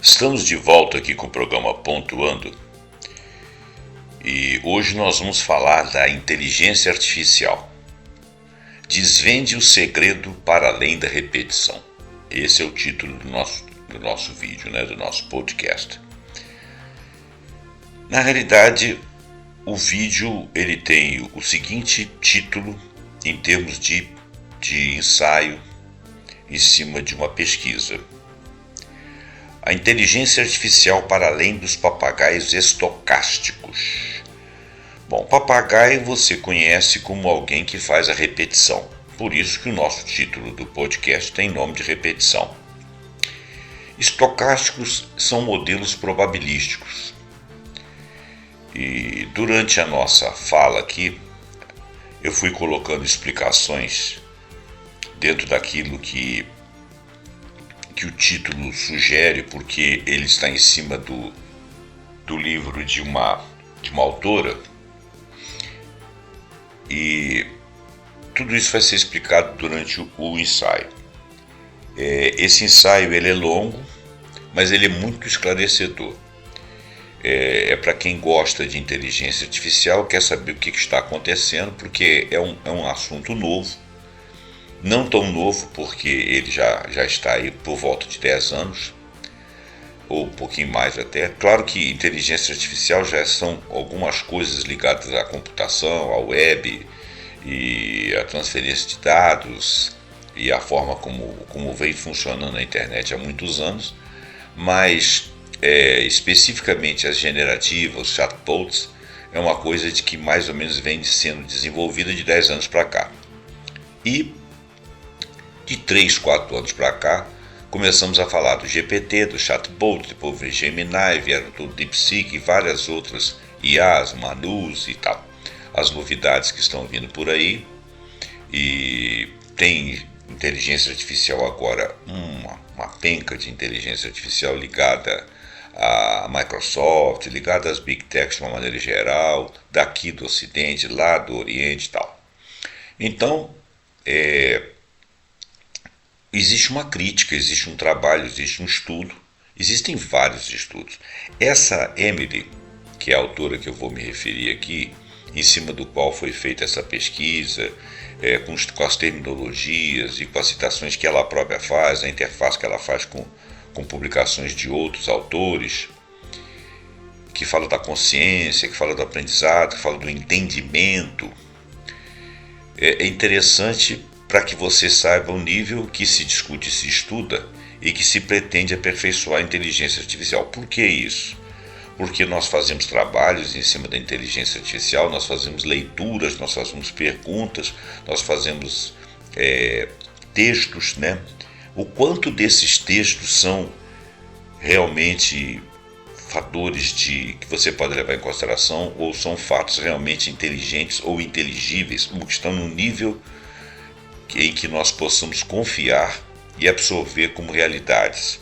Estamos de volta aqui com o programa Pontuando e hoje nós vamos falar da inteligência artificial. Desvende o segredo para além da repetição. Esse é o título do nosso vídeo, do nosso podcast. Na realidade, o vídeo ele tem o seguinte título em termos de ensaio em cima de uma pesquisa. A inteligência artificial para além dos papagaios estocásticos. Bom, papagaio você conhece como alguém que faz a repetição. Por isso que o nosso título do podcast tem nome de repetição. Estocásticos são modelos probabilísticos. E durante a nossa fala aqui, eu fui colocando explicações dentro daquilo que o título sugere, porque ele está em cima do livro de uma autora, e tudo isso vai ser explicado durante o ensaio. Esse ensaio ele é longo, mas ele é muito esclarecedor. É para quem gosta de inteligência artificial, quer saber o que está acontecendo, porque é um assunto novo. Não tão novo, porque ele já está aí por volta de 10 anos, ou um pouquinho mais até. Claro que inteligência artificial já são algumas coisas ligadas à computação, à web, e à transferência de dados, e a forma como vem funcionando a internet há muitos anos, mas especificamente as generativas, os chatbots, é uma coisa de que mais ou menos vem sendo desenvolvida de 10 anos para cá. E de 3, 4 anos para cá, começamos a falar do GPT, do chatbot, depois veio Gemini, vieram do DeepSeek e várias outras IAs, Manus e tal. As novidades que estão vindo por aí, e tem inteligência artificial agora, uma penca de inteligência artificial ligada à Microsoft, ligada às Big Techs de uma maneira geral, daqui do Ocidente, lá do Oriente e tal. Então, existe uma crítica, existe um trabalho, existe um estudo, existem vários estudos. Essa Emily, que é a autora que eu vou me referir aqui, em cima do qual foi feita essa pesquisa, com as terminologias e com as citações que ela própria faz, a interface que ela faz com publicações de outros autores, que fala da consciência, que fala do aprendizado, que fala do entendimento. É interessante para que você saiba o nível que se discute e se estuda e que se pretende aperfeiçoar a inteligência artificial. Por que isso? Porque nós fazemos trabalhos em cima da inteligência artificial, nós fazemos leituras, nós fazemos perguntas, nós fazemos textos, O quanto desses textos são realmente fatores que você pode levar em consideração, ou são fatos realmente inteligentes ou inteligíveis, ou que estão no nível em que nós possamos confiar e absorver como realidades.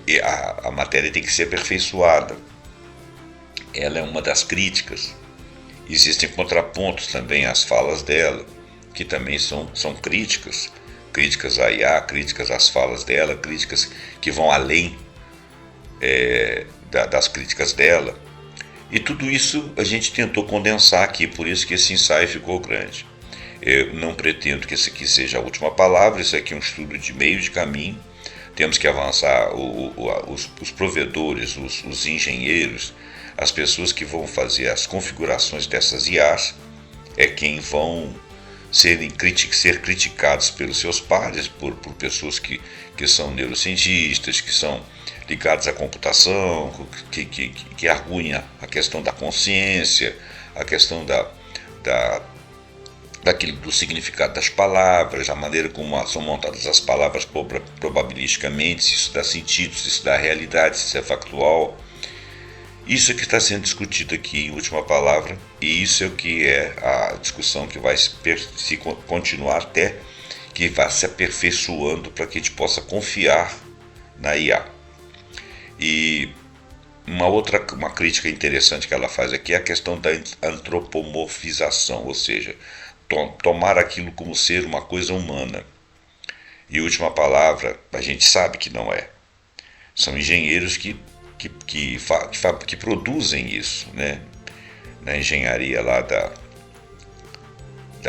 E a matéria tem que ser aperfeiçoada. Ela é uma das críticas. Existem contrapontos também às falas dela, que também são críticas. Críticas à IA, críticas às falas dela, críticas que vão além das críticas dela. E tudo isso a gente tentou condensar aqui, por isso que esse ensaio ficou grande. Eu não pretendo que esse aqui seja a última palavra, isso aqui é um estudo de meio de caminho. Temos que avançar, os provedores, os engenheiros, as pessoas que vão fazer as configurações dessas IAs, é quem vão ser criticados pelos seus pares, por pessoas que são neurocientistas, que são ligados à computação, que arguem a questão da consciência, a questão do significado das palavras, a maneira como são montadas as palavras probabilisticamente, se isso dá sentido, se isso dá realidade, se isso é factual. Isso é que está sendo discutido aqui em última palavra, e isso é o que é a discussão que vai se continuar até que vá se aperfeiçoando para que a gente possa confiar na IA. E uma crítica interessante que ela faz aqui é a questão da antropomorfização, ou seja, tomar aquilo como ser uma coisa humana. E última palavra, a gente sabe que não é. São engenheiros que produzem isso, né? Na engenharia lá da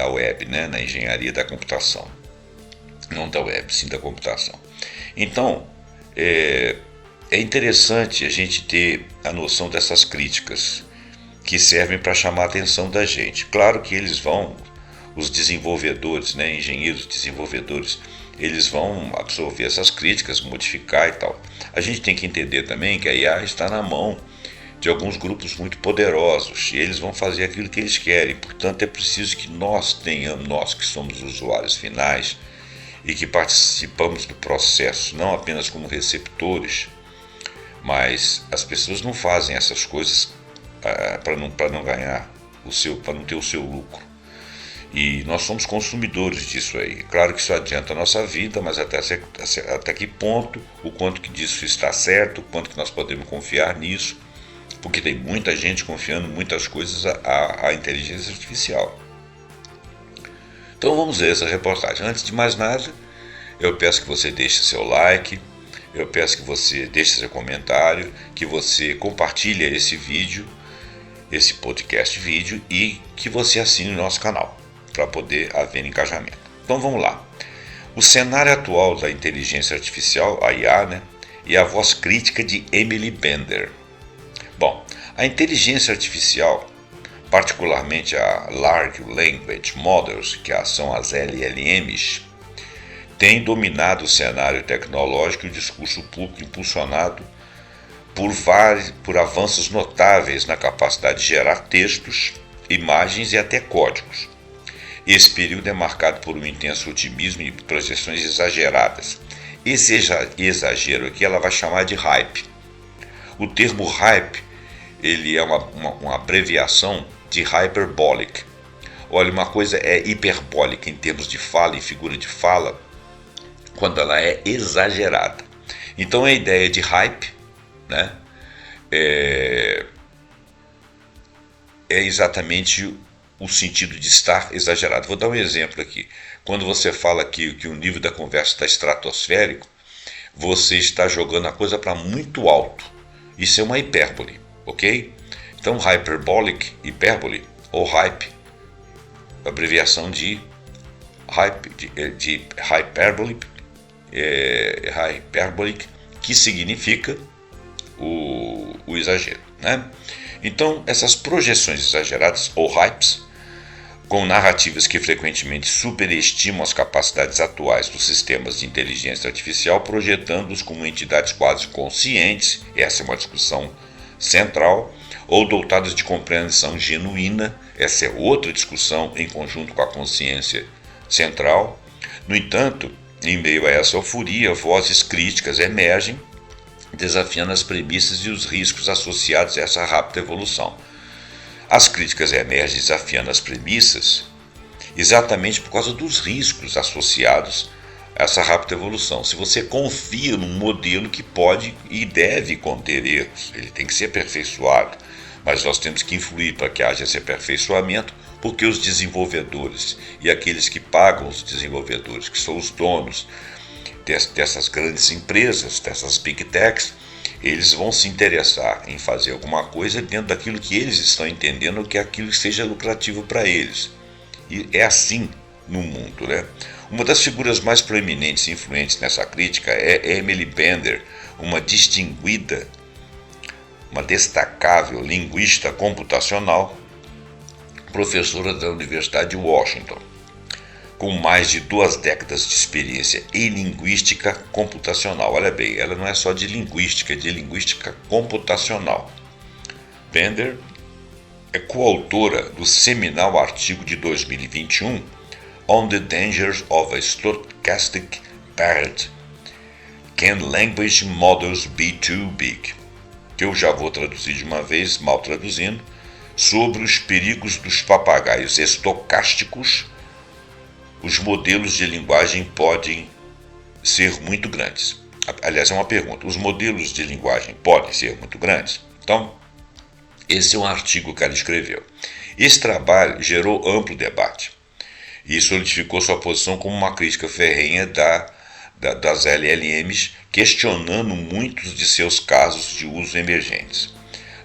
web, né? Na engenharia da computação. Não da web, sim da computação. Então, é interessante a gente ter a noção dessas críticas que servem para chamar a atenção da gente. Claro que os desenvolvedores, né, engenheiros desenvolvedores, eles vão absorver essas críticas, modificar e tal. A gente tem que entender também que a IA está na mão de alguns grupos muito poderosos e eles vão fazer aquilo que eles querem. Portanto, é preciso que nós que somos usuários finais e que participamos do processo, não apenas como receptores, mas as pessoas não fazem essas coisas para não ganhar para não ter o seu lucro. E nós somos consumidores disso aí. Claro que isso adianta a nossa vida, mas até que ponto, o quanto que disso está certo, o quanto que nós podemos confiar nisso, porque tem muita gente confiando muitas coisas à inteligência artificial. Então vamos ver essa reportagem. Antes de mais nada, eu peço que você deixe seu like, eu peço que você deixe seu comentário, que você compartilhe esse vídeo, esse podcast vídeo, e que você assine o nosso canal para poder haver engajamento. Então vamos lá. O cenário atual da inteligência artificial, a IA, né, e a voz crítica de Emily Bender. Bom, a inteligência artificial, particularmente a Large Language Models, que são as LLMs, tem dominado o cenário tecnológico e o discurso público impulsionado por avanços notáveis na capacidade de gerar textos, imagens e até códigos. Esse período é marcado por um intenso otimismo e projeções exageradas. Esse exagero aqui ela vai chamar de hype. O termo hype ele é uma abreviação de hyperbolic. Olha, uma coisa é hiperbólica em termos de fala e figura de fala, quando ela é exagerada. Então a ideia de hype, né, é exatamente o sentido de estar exagerado. Vou dar um exemplo aqui. Quando você fala que o nível da conversa está estratosférico, você está jogando a coisa para muito alto. Isso é uma hipérbole, ok? Então, hyperbolic, hipérbole, ou hype, abreviação de hyperbolic, hyperbolic, que significa o exagero, né? Então, essas projeções exageradas, ou hypes, com narrativas que frequentemente superestimam as capacidades atuais dos sistemas de inteligência artificial, projetando-os como entidades quase conscientes, essa é uma discussão central, ou dotadas de compreensão genuína, essa é outra discussão em conjunto com a consciência central. No entanto, em meio a essa euforia, vozes críticas emergem, desafiando as premissas e os riscos associados a essa rápida evolução. As críticas emergem desafiando as premissas exatamente por causa dos riscos associados a essa rápida evolução. Se você confia num modelo que pode e deve conter erros, ele tem que ser aperfeiçoado, mas nós temos que influir para que haja esse aperfeiçoamento, porque os desenvolvedores e aqueles que pagam os desenvolvedores, que são os donos dessas grandes empresas, dessas big techs, eles vão se interessar em fazer alguma coisa dentro daquilo que eles estão entendendo, que é aquilo que seja lucrativo para eles. E é assim no mundo, né? Uma das figuras mais proeminentes e influentes nessa crítica é Emily Bender, uma distinguida, uma destacável linguista computacional, professora da Universidade de Washington, com mais de 2 décadas de experiência em linguística computacional. Olha bem, ela não é só de linguística, é de linguística computacional. Bender é coautora do seminal artigo de 2021 On the Dangers of a Stochastic Parrot, Can Language Models Be Too Big? Que eu já vou traduzir de uma vez, mal traduzindo, sobre os perigos dos papagaios estocásticos. Os modelos de linguagem podem ser muito grandes. Aliás, é uma pergunta. Os modelos de linguagem podem ser muito grandes? Então, esse é um artigo que ela escreveu. Esse trabalho gerou amplo debate e solidificou sua posição como uma crítica ferrenha das LLMs, questionando muitos de seus casos de uso emergentes.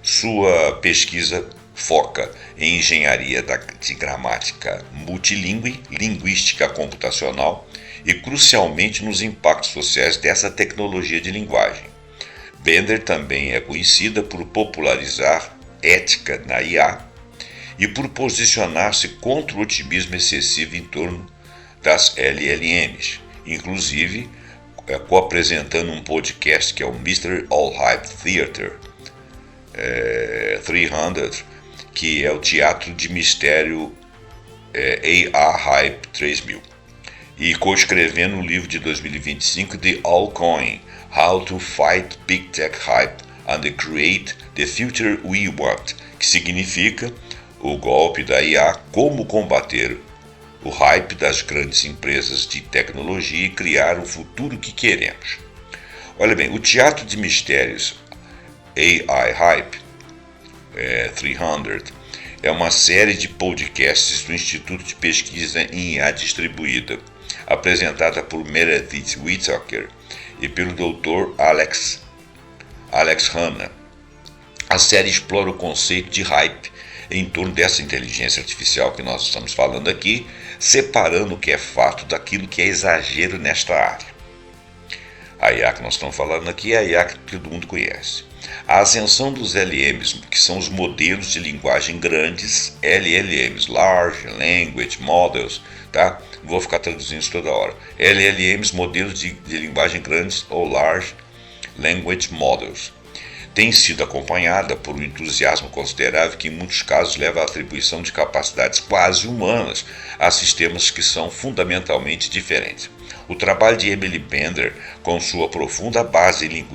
Sua pesquisa foca em engenharia de gramática multilingüe, linguística computacional e, crucialmente, nos impactos sociais dessa tecnologia de linguagem. Bender também é conhecida por popularizar ética na IA e por posicionar-se contra o otimismo excessivo em torno das LLMs, inclusive co-apresentando um podcast que é o Mystery All Hype Theater 300, que é o teatro de mistério AI Hype 3000, e co-escrevendo o livro de 2025 The Allcoin, How to Fight Big Tech Hype and Create the Future We Want, que significa o golpe da IA, como combater o hype das grandes empresas de tecnologia e criar o futuro que queremos. Olha bem, o Teatro de Mistérios AI Hype 300 é uma série de podcasts do Instituto de Pesquisa em IA Distribuída, apresentada por Meredith Whittaker e pelo Dr. Alex Hanna. A série explora o conceito de hype em torno dessa inteligência artificial que nós estamos falando aqui, separando o que é fato daquilo que é exagero nesta área. A IA que nós estamos falando aqui é a IA que todo mundo conhece. A ascensão dos LLMs, que são os modelos de linguagem grandes, LLMs, Large Language Models, tá? Não vou ficar traduzindo isso toda hora. LLMs, modelos de linguagem grandes ou Large Language Models, tem sido acompanhada por um entusiasmo considerável que em muitos casos leva à atribuição de capacidades quase humanas a sistemas que são fundamentalmente diferentes. O trabalho de Emily Bender, com sua profunda base em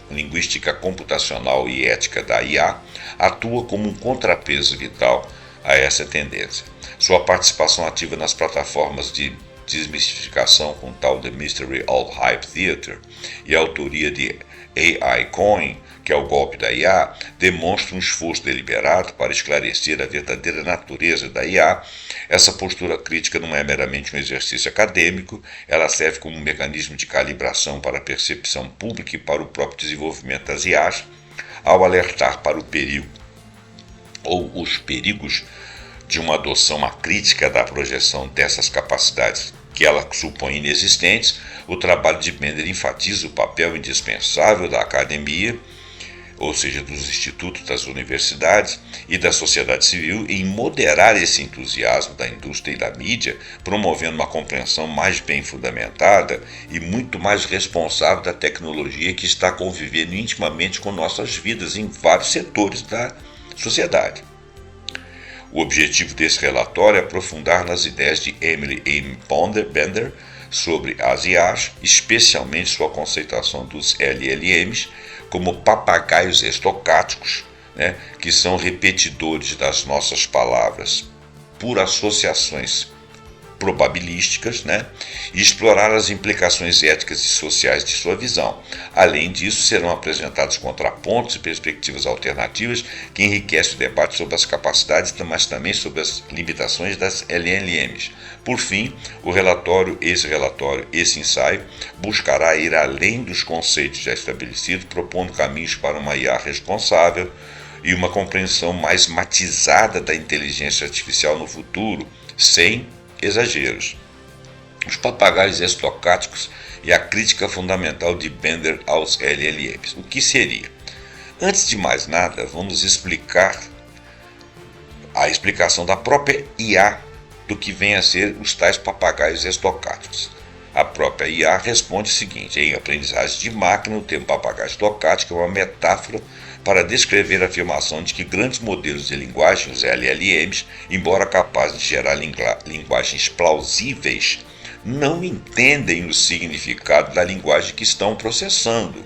linguística computacional e ética da IA, atua como um contrapeso vital a essa tendência. Sua participação ativa nas plataformas de desmistificação com tal The Mystery All Hype Theater e a autoria de AI Coin, que é o golpe da IA, demonstra um esforço deliberado para esclarecer a verdadeira natureza da IA. Essa postura crítica não é meramente um exercício acadêmico, ela serve como um mecanismo de calibração para a percepção pública e para o próprio desenvolvimento das IAs, ao alertar para o perigo ou os perigos de uma adoção acrítica da projeção dessas capacidades que ela supõe inexistentes. O trabalho de Bender enfatiza o papel indispensável da academia, ou seja, dos institutos, das universidades e da sociedade civil, em moderar esse entusiasmo da indústria e da mídia, promovendo uma compreensão mais bem fundamentada e muito mais responsável da tecnologia que está convivendo intimamente com nossas vidas em vários setores da sociedade. O objetivo desse relatório é aprofundar nas ideias de Emily M. Bender sobre as IAs, especialmente sua conceituação dos LLMs, como papagaios estocásticos, que são repetidores das nossas palavras por associações probabilísticas, e explorar as implicações éticas e sociais de sua visão. Além disso, serão apresentados contrapontos e perspectivas alternativas que enriquecem o debate sobre as capacidades, mas também sobre as limitações das LLMs. Por fim, esse ensaio, buscará ir além dos conceitos já estabelecidos, propondo caminhos para uma IA responsável e uma compreensão mais matizada da inteligência artificial no futuro, sem exageros. Os papagaios estocásticos e a crítica fundamental de Bender aos LLMs. O que seria? Antes de mais nada, vamos explicar a explicação da própria IA do que vem a ser os tais papagaios estocásticos. A própria IA responde o seguinte: em aprendizagem de máquina, o termo papagaio estocástico é uma metáfora para descrever a afirmação de que grandes modelos de linguagem, os LLMs, embora capazes de gerar linguagens plausíveis, não entendem o significado da linguagem que estão processando.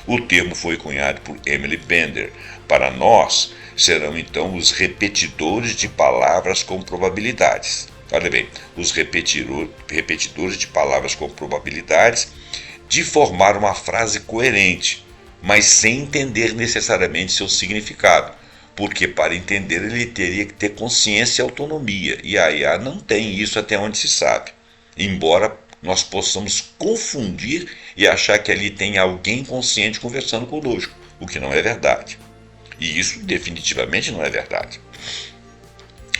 O termo foi cunhado por Emily Bender. Para nós, serão então os repetidores de palavras com probabilidades. Olha bem, os repetidores de palavras com probabilidades de formar uma frase coerente, mas sem entender necessariamente seu significado, porque para entender ele teria que ter consciência e autonomia, e a IA não tem isso até onde se sabe, embora nós possamos confundir e achar que ali tem alguém consciente conversando conosco, o que não é verdade. E isso definitivamente não é verdade.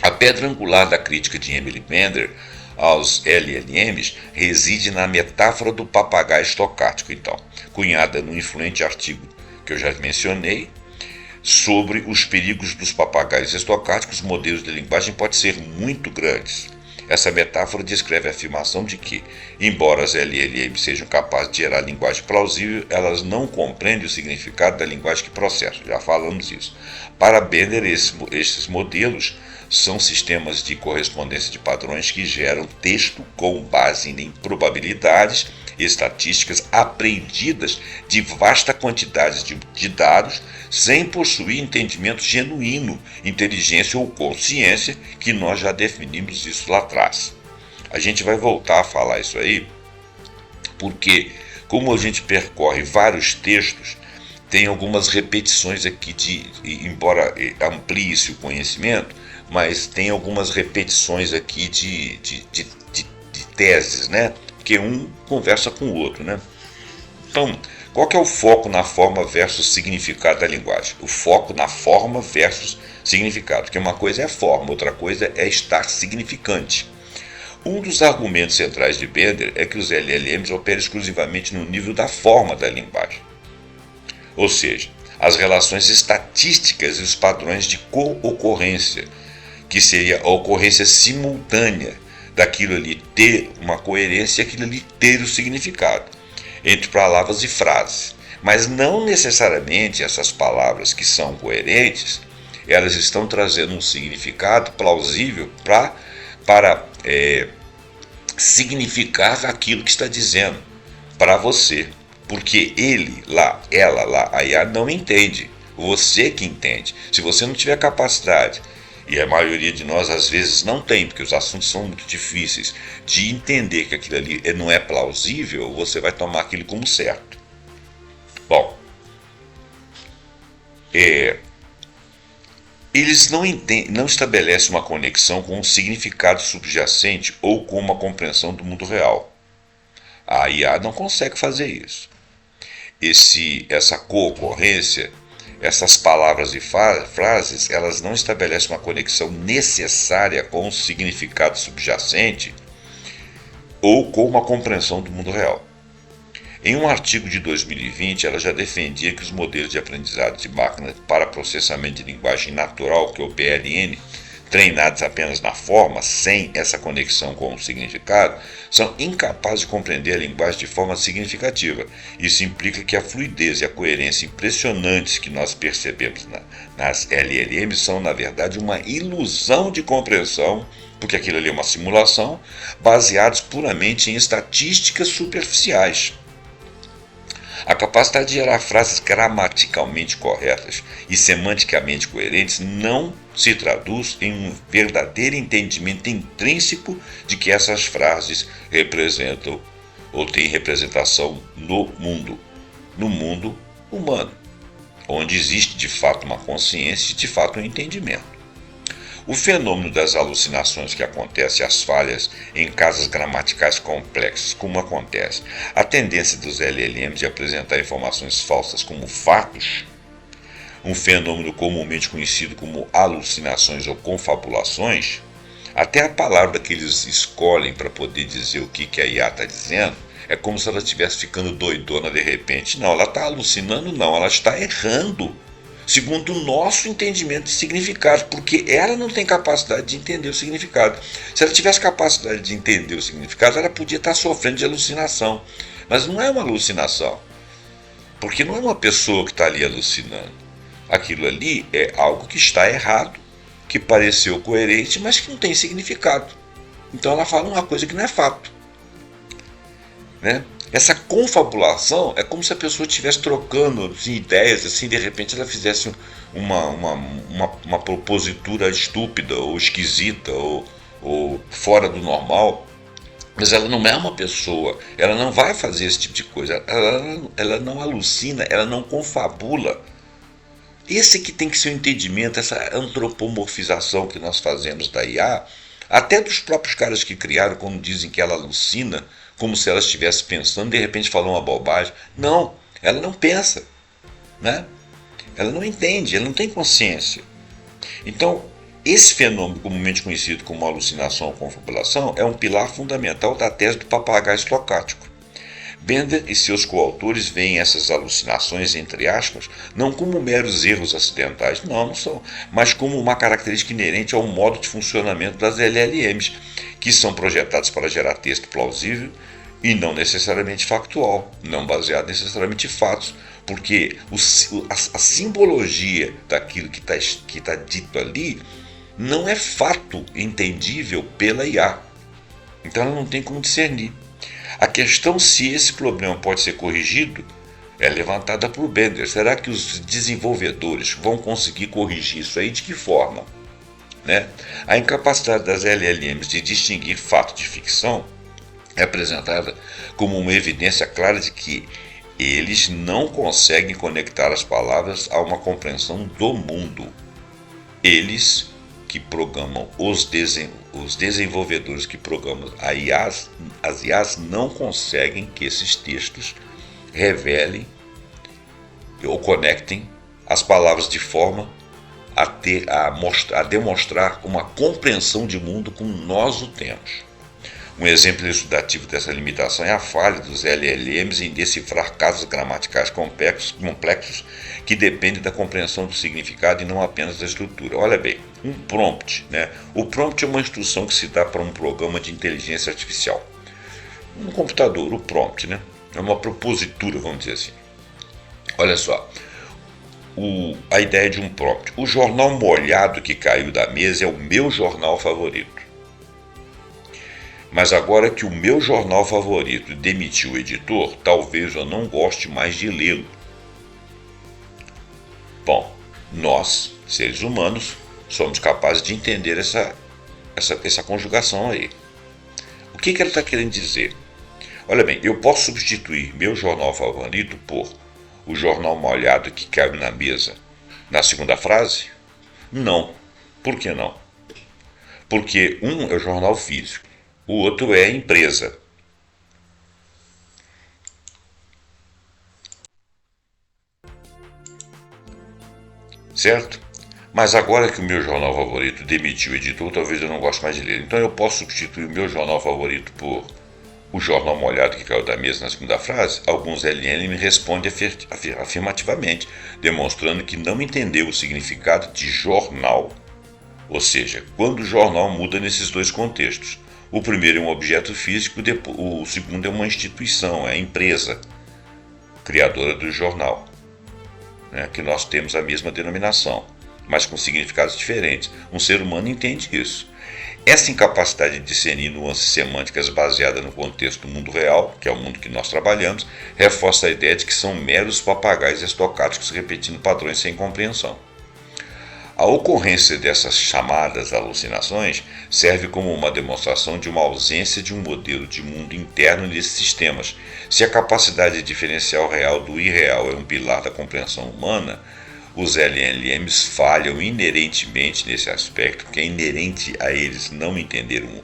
A pedra angular da crítica de Emily Bender aos LLMs reside na metáfora do papagaio estocástico, então, cunhada no influente artigo que eu já mencionei, sobre os perigos dos papagaios estocásticos. Modelos de linguagem podem ser muito grandes. Essa metáfora descreve a afirmação de que, embora as LLMs sejam capazes de gerar linguagem plausível, elas não compreendem o significado da linguagem que processam. Já falamos isso. Para Bender, esses modelos são sistemas de correspondência de padrões que geram texto com base em probabilidades e estatísticas aprendidas de vasta quantidade de dados, sem possuir entendimento genuíno, inteligência ou consciência, que nós já definimos isso lá atrás. A gente vai voltar a falar isso aí, porque como a gente percorre vários textos, tem algumas repetições aqui, embora amplie-se o conhecimento, mas tem algumas repetições aqui de teses, né? Porque um conversa com o outro, né? Então, qual que é o foco na forma versus significado da linguagem? O foco na forma versus significado, porque uma coisa é forma, outra coisa é estar significante. Um dos argumentos centrais de Bender é que os LLMs operam exclusivamente no nível da forma da linguagem. Ou seja, as relações estatísticas e os padrões de co-ocorrência, que seria a ocorrência simultânea daquilo ali ter uma coerência e aquilo ali ter o significado, entre palavras e frases. Mas não necessariamente essas palavras que são coerentes, elas estão trazendo um significado plausível para significar aquilo que está dizendo para você. Porque ele lá, ela lá, a IA não entende. Você que entende. Se você não tiver capacidade, e a maioria de nós às vezes não tem, porque os assuntos são muito difíceis, de entender que aquilo ali não é plausível, você vai tomar aquilo como certo. Bom, eles não estabelecem uma conexão com um significado subjacente ou com uma compreensão do mundo real. A IA não consegue fazer isso. Essa co-ocorrência, essas palavras e frases, elas não estabelecem uma conexão necessária com o significado subjacente ou com uma compreensão do mundo real. Em um artigo de 2020, ela já defendia que os modelos de aprendizado de máquina para processamento de linguagem natural, que é o PLN, treinados apenas na forma, sem essa conexão com o significado, são incapazes de compreender a linguagem de forma significativa. Isso implica que a fluidez e a coerência impressionantes que nós percebemos nas LLMs são, na verdade, uma ilusão de compreensão, porque aquilo ali é uma simulação, baseados puramente em estatísticas superficiais. A capacidade de gerar frases gramaticalmente corretas e semanticamente coerentes não se traduz em um verdadeiro entendimento intrínseco de que essas frases representam ou têm representação no mundo humano, onde existe de fato uma consciência e de fato um entendimento. O fenômeno das alucinações que acontece, as falhas em casas gramaticais complexas, como acontece, a tendência dos LLMs de apresentar informações falsas como fatos, um fenômeno comumente conhecido como alucinações ou confabulações, até a palavra que eles escolhem para poder dizer o que a IA está dizendo, é como se ela estivesse ficando doidona de repente. Não, ela está alucinando, não, ela está errando, segundo o nosso entendimento de significado, porque ela não tem capacidade de entender o significado. Se ela tivesse capacidade de entender o significado, ela podia estar sofrendo de alucinação. Mas não é uma alucinação, porque não é uma pessoa que está ali alucinando. Aquilo ali é algo que está errado, que pareceu coerente, mas que não tem significado. Então ela fala uma coisa que não é fato, né? Essa confabulação é como se a pessoa estivesse trocando assim, ideias, assim, de repente ela fizesse uma propositura estúpida ou esquisita ou fora do normal, mas ela não é uma pessoa, ela não vai fazer esse tipo de coisa, ela não alucina, ela não confabula. Esse que tem que ser o entendimento, essa antropomorfização que nós fazemos da IA, até dos próprios caras que criaram, quando dizem que ela alucina, como se ela estivesse pensando, de repente falou uma bobagem. Não, ela não pensa, né? Ela não entende, ela não tem consciência. Então, esse fenômeno, comumente conhecido como alucinação ou confabulação, é um pilar fundamental da tese do papagaio estocástico. Bender e seus coautores veem essas alucinações, entre aspas, não como meros erros acidentais, não são, mas como uma característica inerente ao modo de funcionamento das LLMs, que são projetados para gerar texto plausível e não necessariamente factual, não baseado necessariamente em fatos, porque a simbologia daquilo que está dito ali não é fato entendível pela IA. Então ela não tem como discernir. A questão se esse problema pode ser corrigido é levantada por Bender. Será que os desenvolvedores vão conseguir corrigir isso aí? De que forma? Né? A incapacidade das LLMs de distinguir fato de ficção é apresentada como uma evidência clara de que eles não conseguem conectar as palavras a uma compreensão do mundo. Eles que programam os desenvolvedores que programam as IAs não conseguem que esses textos revelem ou conectem as palavras de forma a demonstrar uma compreensão de mundo como nós o temos. Um exemplo elucidativo dessa limitação é a falha dos LLMs em decifrar casos gramaticais complexos que dependem da compreensão do significado e não apenas da estrutura. Olha bem, um prompt, né? O prompt é uma instrução que se dá para um programa de inteligência artificial. Um computador, o prompt, né? É uma propositura, vamos dizer assim. Olha só, a ideia de um prompt. O jornal molhado que caiu da mesa é o meu jornal favorito. Mas agora que o meu jornal favorito demitiu o editor, talvez eu não goste mais de lê-lo. Bom, nós, seres humanos, somos capazes de entender essa conjugação aí. O que ela está querendo dizer? Olha bem, eu posso substituir meu jornal favorito por o jornal molhado que caiu na mesa na segunda frase? Não. Por que não? Porque um é o jornal físico. O outro é a empresa. Certo? Mas agora que o meu jornal favorito demitiu o editor, talvez eu não goste mais de ler. Então eu posso substituir o meu jornal favorito por o jornal molhado que caiu da mesa na segunda frase? Alguns LN me respondem afirmativamente, demonstrando que não entendeu o significado de jornal. Ou seja, quando o jornal muda nesses dois contextos. O primeiro é um objeto físico, o segundo é uma instituição, é a empresa criadora do jornal, né, que nós temos a mesma denominação, mas com significados diferentes. Um ser humano entende isso. Essa incapacidade de discernir nuances semânticas baseada no contexto do mundo real, que é o mundo que nós trabalhamos, reforça a ideia de que são meros papagaios estocásticos repetindo padrões sem compreensão. A ocorrência dessas chamadas alucinações serve como uma demonstração de uma ausência de um modelo de mundo interno nesses sistemas. Se a capacidade de diferenciar o real do irreal é um pilar da compreensão humana, os LLMs falham inerentemente nesse aspecto, que é inerente a eles não entenderem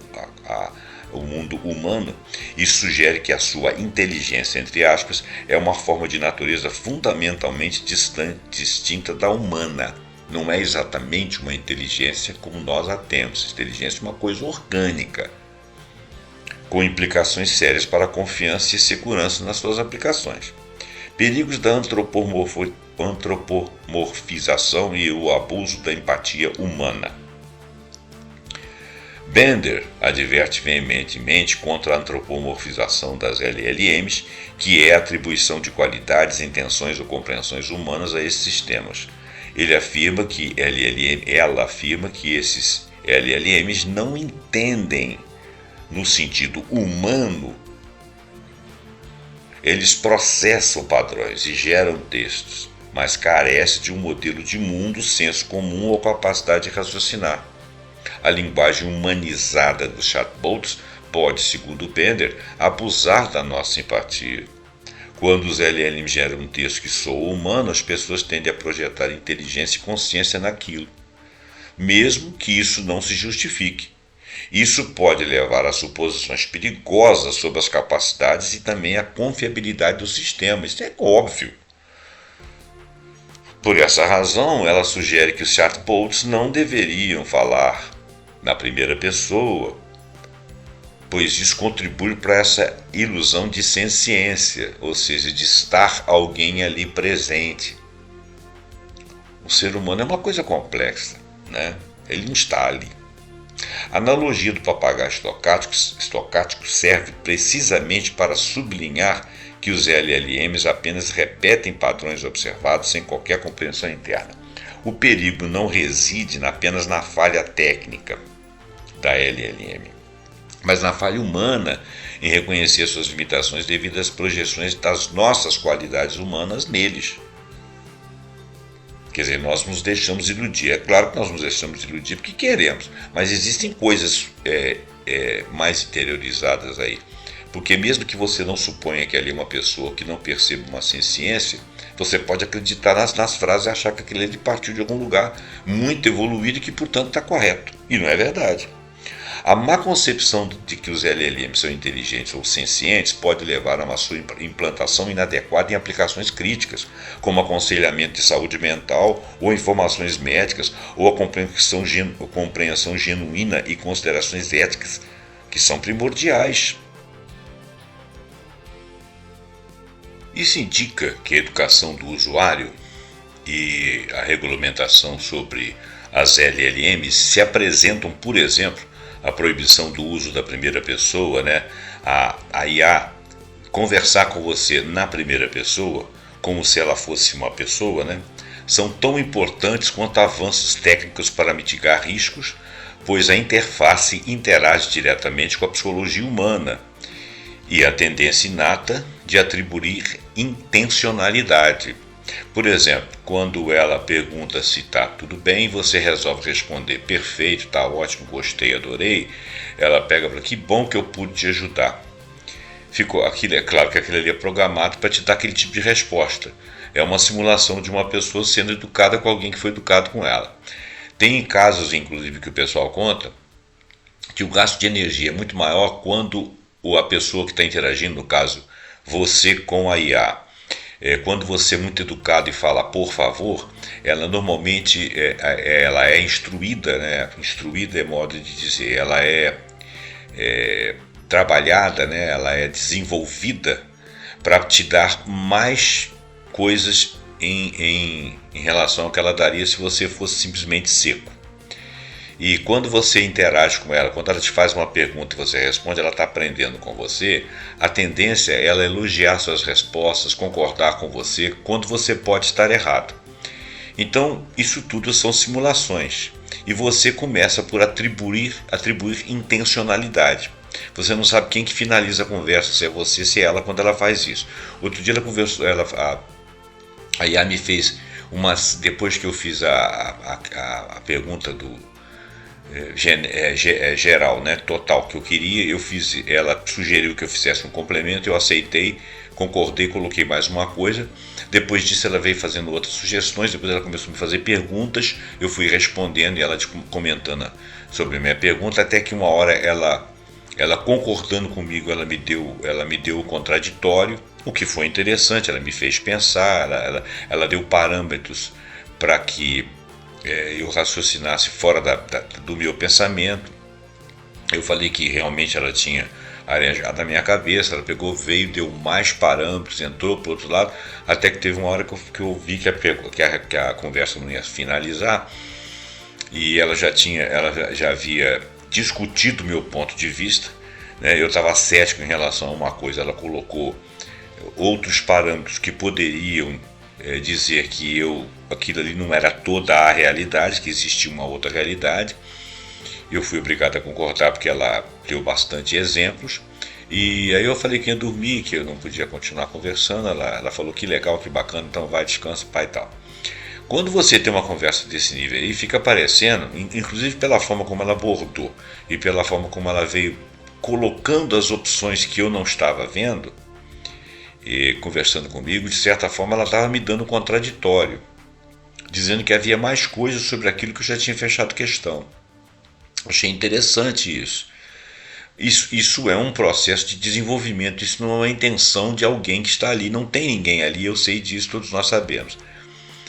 o mundo humano, e sugere que a sua inteligência, entre aspas, é uma forma de natureza fundamentalmente distinta da humana. Não é exatamente uma inteligência como nós a temos. Inteligência é uma coisa orgânica, com implicações sérias para a confiança e segurança nas suas aplicações. Perigos da antropomorfização e o abuso da empatia humana. Bender adverte veementemente contra a antropomorfização das LLMs, que é a atribuição de qualidades, intenções ou compreensões humanas a esses sistemas. Ela afirma que esses LLMs não entendem no sentido humano. Eles processam padrões e geram textos, mas carecem de um modelo de mundo, senso comum ou capacidade de raciocinar. A linguagem humanizada dos chatbots pode, segundo Bender, abusar da nossa simpatia. Quando os LLMs geram um texto que soa humano, as pessoas tendem a projetar inteligência e consciência naquilo, mesmo que isso não se justifique. Isso pode levar a suposições perigosas sobre as capacidades e também a confiabilidade do sistema. Isso é óbvio. Por essa razão, ela sugere que os chatbots não deveriam falar na primeira pessoa, pois isso contribui para essa ilusão de senciência, ou seja, de estar alguém ali presente. O ser humano é uma coisa complexa, né? Ele não está ali. A analogia do papagaio estocástico serve precisamente para sublinhar que os LLMs apenas repetem padrões observados sem qualquer compreensão interna. O perigo não reside apenas na falha técnica da LLM, mas na falha humana em reconhecer suas limitações devido às projeções das nossas qualidades humanas neles. Quer dizer, nós nos deixamos iludir. É claro que nós nos deixamos iludir porque queremos, mas existem coisas mais interiorizadas aí. Porque mesmo que você não suponha que ali é uma pessoa que não perceba uma senciência, você pode acreditar nas frases e achar que aquele ali partiu de algum lugar muito evoluído e que, portanto, está correto. E não é verdade. A má concepção de que os LLMs são inteligentes ou sencientes pode levar a uma sua implantação inadequada em aplicações críticas, como aconselhamento de saúde mental ou informações médicas ou a compreensão genuína e considerações éticas, que são primordiais. Isso indica que a educação do usuário e a regulamentação sobre as LLMs se apresentam, por exemplo, a proibição do uso da primeira pessoa, né? A IA conversar com você na primeira pessoa, como se ela fosse uma pessoa, né? São tão importantes quanto avanços técnicos para mitigar riscos, pois a interface interage diretamente com a psicologia humana e a tendência inata de atribuir intencionalidade. Por exemplo, quando ela pergunta se está tudo bem, você resolve responder perfeito, está ótimo, gostei, adorei. Ela pega para que bom que eu pude te ajudar. É claro que aquilo ali é programado para te dar aquele tipo de resposta. É uma simulação de uma pessoa sendo educada com alguém que foi educado com ela. Tem casos, inclusive, que o pessoal conta, que o gasto de energia é muito maior quando a pessoa que está interagindo, no caso, você com a IA, quando você é muito educado e fala por favor, ela normalmente ela é instruída, né? Instruída é modo de dizer, ela é trabalhada, né? Ela é desenvolvida para te dar mais coisas em relação ao que ela daria se você fosse simplesmente seco. E quando você interage com ela, quando ela te faz uma pergunta e você responde, ela está aprendendo com você, a tendência é ela elogiar suas respostas, concordar com você, quando você pode estar errado. Então, isso tudo são simulações. E você começa por atribuir intencionalidade. Você não sabe quem que finaliza a conversa, se é você, se é ela, quando ela faz isso. Outro dia ela conversou, a IA me fez depois que eu fiz a pergunta geral, né, total, que eu queria, ela sugeriu que eu fizesse um complemento, eu aceitei, concordei, coloquei mais uma coisa. Depois disso ela veio fazendo outras sugestões, depois ela começou a me fazer perguntas, eu fui respondendo e ela comentando sobre a minha pergunta, até que uma hora ela concordando comigo, ela me deu o contraditório, o que foi interessante, ela me fez pensar, ela deu parâmetros para que eu raciocinasse fora do meu pensamento. Eu falei que realmente ela tinha arejado a minha cabeça, ela veio, deu mais parâmetros, entrou para o outro lado, até que teve uma hora que eu vi que a conversa não ia finalizar, e ela já havia discutido meu ponto de vista, né? Eu estava cético em relação a uma coisa, ela colocou outros parâmetros que poderiam dizer que aquilo ali não era toda a realidade, que existia uma outra realidade. Eu fui obrigado a concordar porque ela deu bastante exemplos, e aí eu falei que ia dormir, que eu não podia continuar conversando. Ela falou que legal, que bacana, então vai, descansa, pai e tal. Quando você tem uma conversa desse nível aí, fica parecendo, inclusive pela forma como ela abordou e pela forma como ela veio colocando as opções que eu não estava vendo, e conversando comigo, de certa forma ela estava me dando um contraditório, dizendo que havia mais coisas sobre aquilo que eu já tinha fechado questão. Achei interessante isso. Isso é um processo de desenvolvimento, isso não é uma intenção de alguém que está ali, não tem ninguém ali, eu sei disso, todos nós sabemos.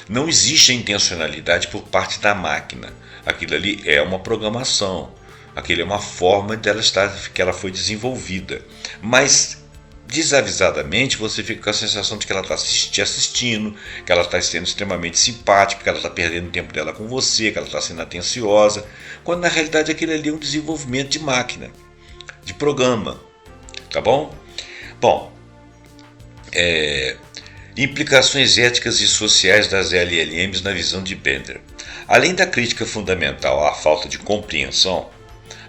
Não existe a intencionalidade por parte da máquina, aquilo ali é uma programação, aquilo é uma forma dela estar, que ela foi desenvolvida, mas desavisadamente você fica com a sensação de que ela está te assistindo, que ela está sendo extremamente simpática, que ela está perdendo o tempo dela com você, que ela está sendo atenciosa, quando na realidade aquilo ali é um desenvolvimento de máquina, de programa, tá bom? Bom, implicações éticas e sociais das LLMs na visão de Bender. Além da crítica fundamental à falta de compreensão,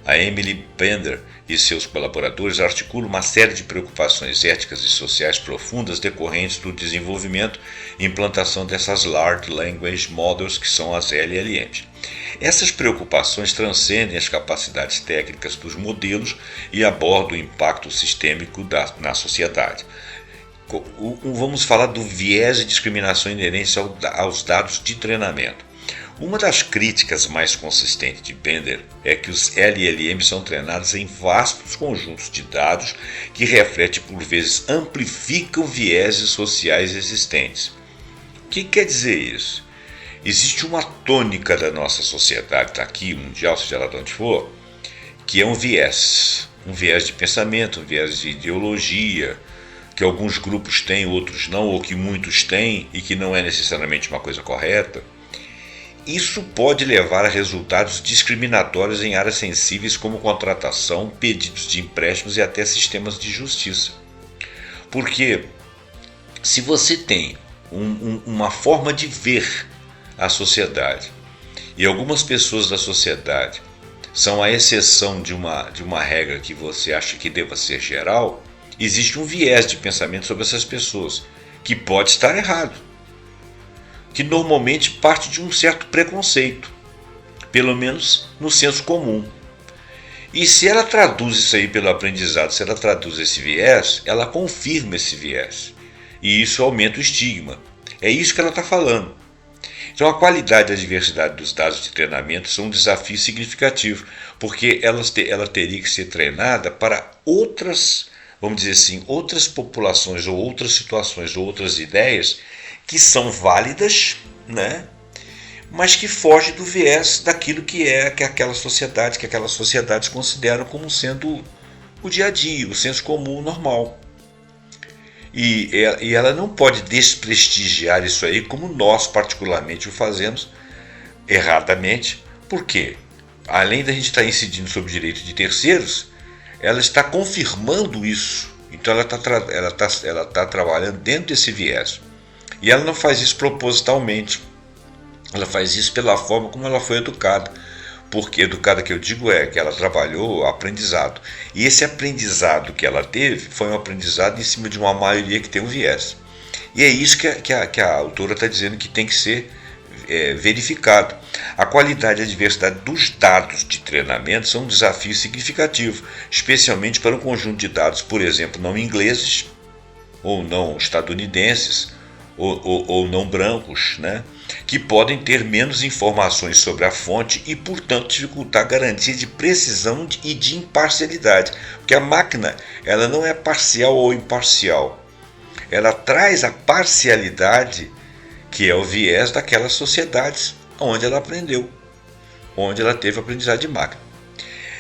a Emily Bender e seus colaboradores articulam uma série de preocupações éticas e sociais profundas decorrentes do desenvolvimento e implantação dessas Large Language Models, que são as LLMs. Essas preocupações transcendem as capacidades técnicas dos modelos e abordam o impacto sistêmico na sociedade. Vamos falar do viés de discriminação inerente aos dados de treinamento. Uma das críticas mais consistentes de Bender é que os LLMs são treinados em vastos conjuntos de dados que refletem por vezes amplificam vieses sociais existentes. O que quer dizer isso? Existe uma tônica da nossa sociedade, está aqui, mundial, seja lá de onde for, que é um viés de pensamento, um viés de ideologia, que alguns grupos têm, outros não, ou que muitos têm e que não é necessariamente uma coisa correta. Isso pode levar a resultados discriminatórios em áreas sensíveis como contratação, pedidos de empréstimos e até sistemas de justiça. Porque se você tem uma forma de ver a sociedade e algumas pessoas da sociedade são a exceção de uma regra que você acha que deva ser geral, existe um viés de pensamento sobre essas pessoas que pode estar errado, que normalmente parte de um certo preconceito, pelo menos no senso comum. E se ela traduz isso aí pelo aprendizado, se ela traduz esse viés, ela confirma esse viés. E isso aumenta o estigma. É isso que ela está falando. Então a qualidade e a diversidade dos dados de treinamento são um desafio significativo, porque ela teria que ser treinada para outras, vamos dizer assim, outras populações ou outras situações ou outras ideias que são válidas, né? Mas que foge do viés daquilo que aquelas sociedades consideram como sendo o dia a dia, o senso comum normal. E ela não pode desprestigiar isso aí como nós particularmente o fazemos erradamente, porque além da gente estar incidindo sobre o direito de terceiros, ela está confirmando isso. Então ela está trabalhando dentro desse viés. E ela não faz isso propositalmente, ela faz isso pela forma como ela foi educada. Porque educada que eu digo é que ela trabalhou aprendizado. E esse aprendizado que ela teve foi um aprendizado em cima de uma maioria que tem um viés. E é isso que a autora está dizendo que tem que ser verificado. A qualidade e a diversidade dos dados de treinamento são um desafio significativo, especialmente para um conjunto de dados, por exemplo, não ingleses, ou não estadunidenses, ou não brancos, né? Que podem ter menos informações sobre a fonte e, portanto, dificultar a garantia de precisão e de imparcialidade. Porque a máquina ela não é parcial ou imparcial. Ela traz a parcialidade, que é o viés daquelas sociedades onde ela aprendeu, onde ela teve aprendizado de máquina.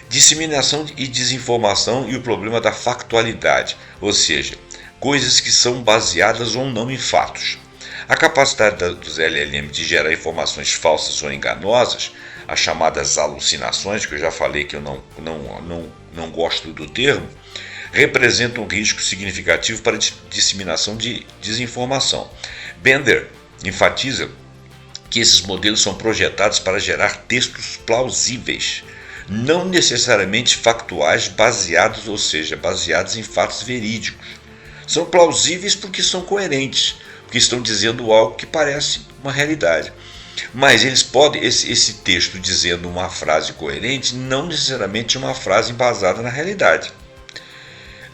Disseminação e desinformação e o problema da factualidade, ou seja, coisas que são baseadas ou não em fatos. A capacidade dos LLM de gerar informações falsas ou enganosas, as chamadas alucinações, que eu já falei que eu não gosto do termo, representa um risco significativo para a disseminação de desinformação. Bender enfatiza que esses modelos são projetados para gerar textos plausíveis, não necessariamente factuais, baseados em fatos verídicos. São plausíveis porque são coerentes, porque estão dizendo algo que parece uma realidade. Mas eles podem, esse texto dizendo uma frase coerente, não necessariamente uma frase embasada na realidade,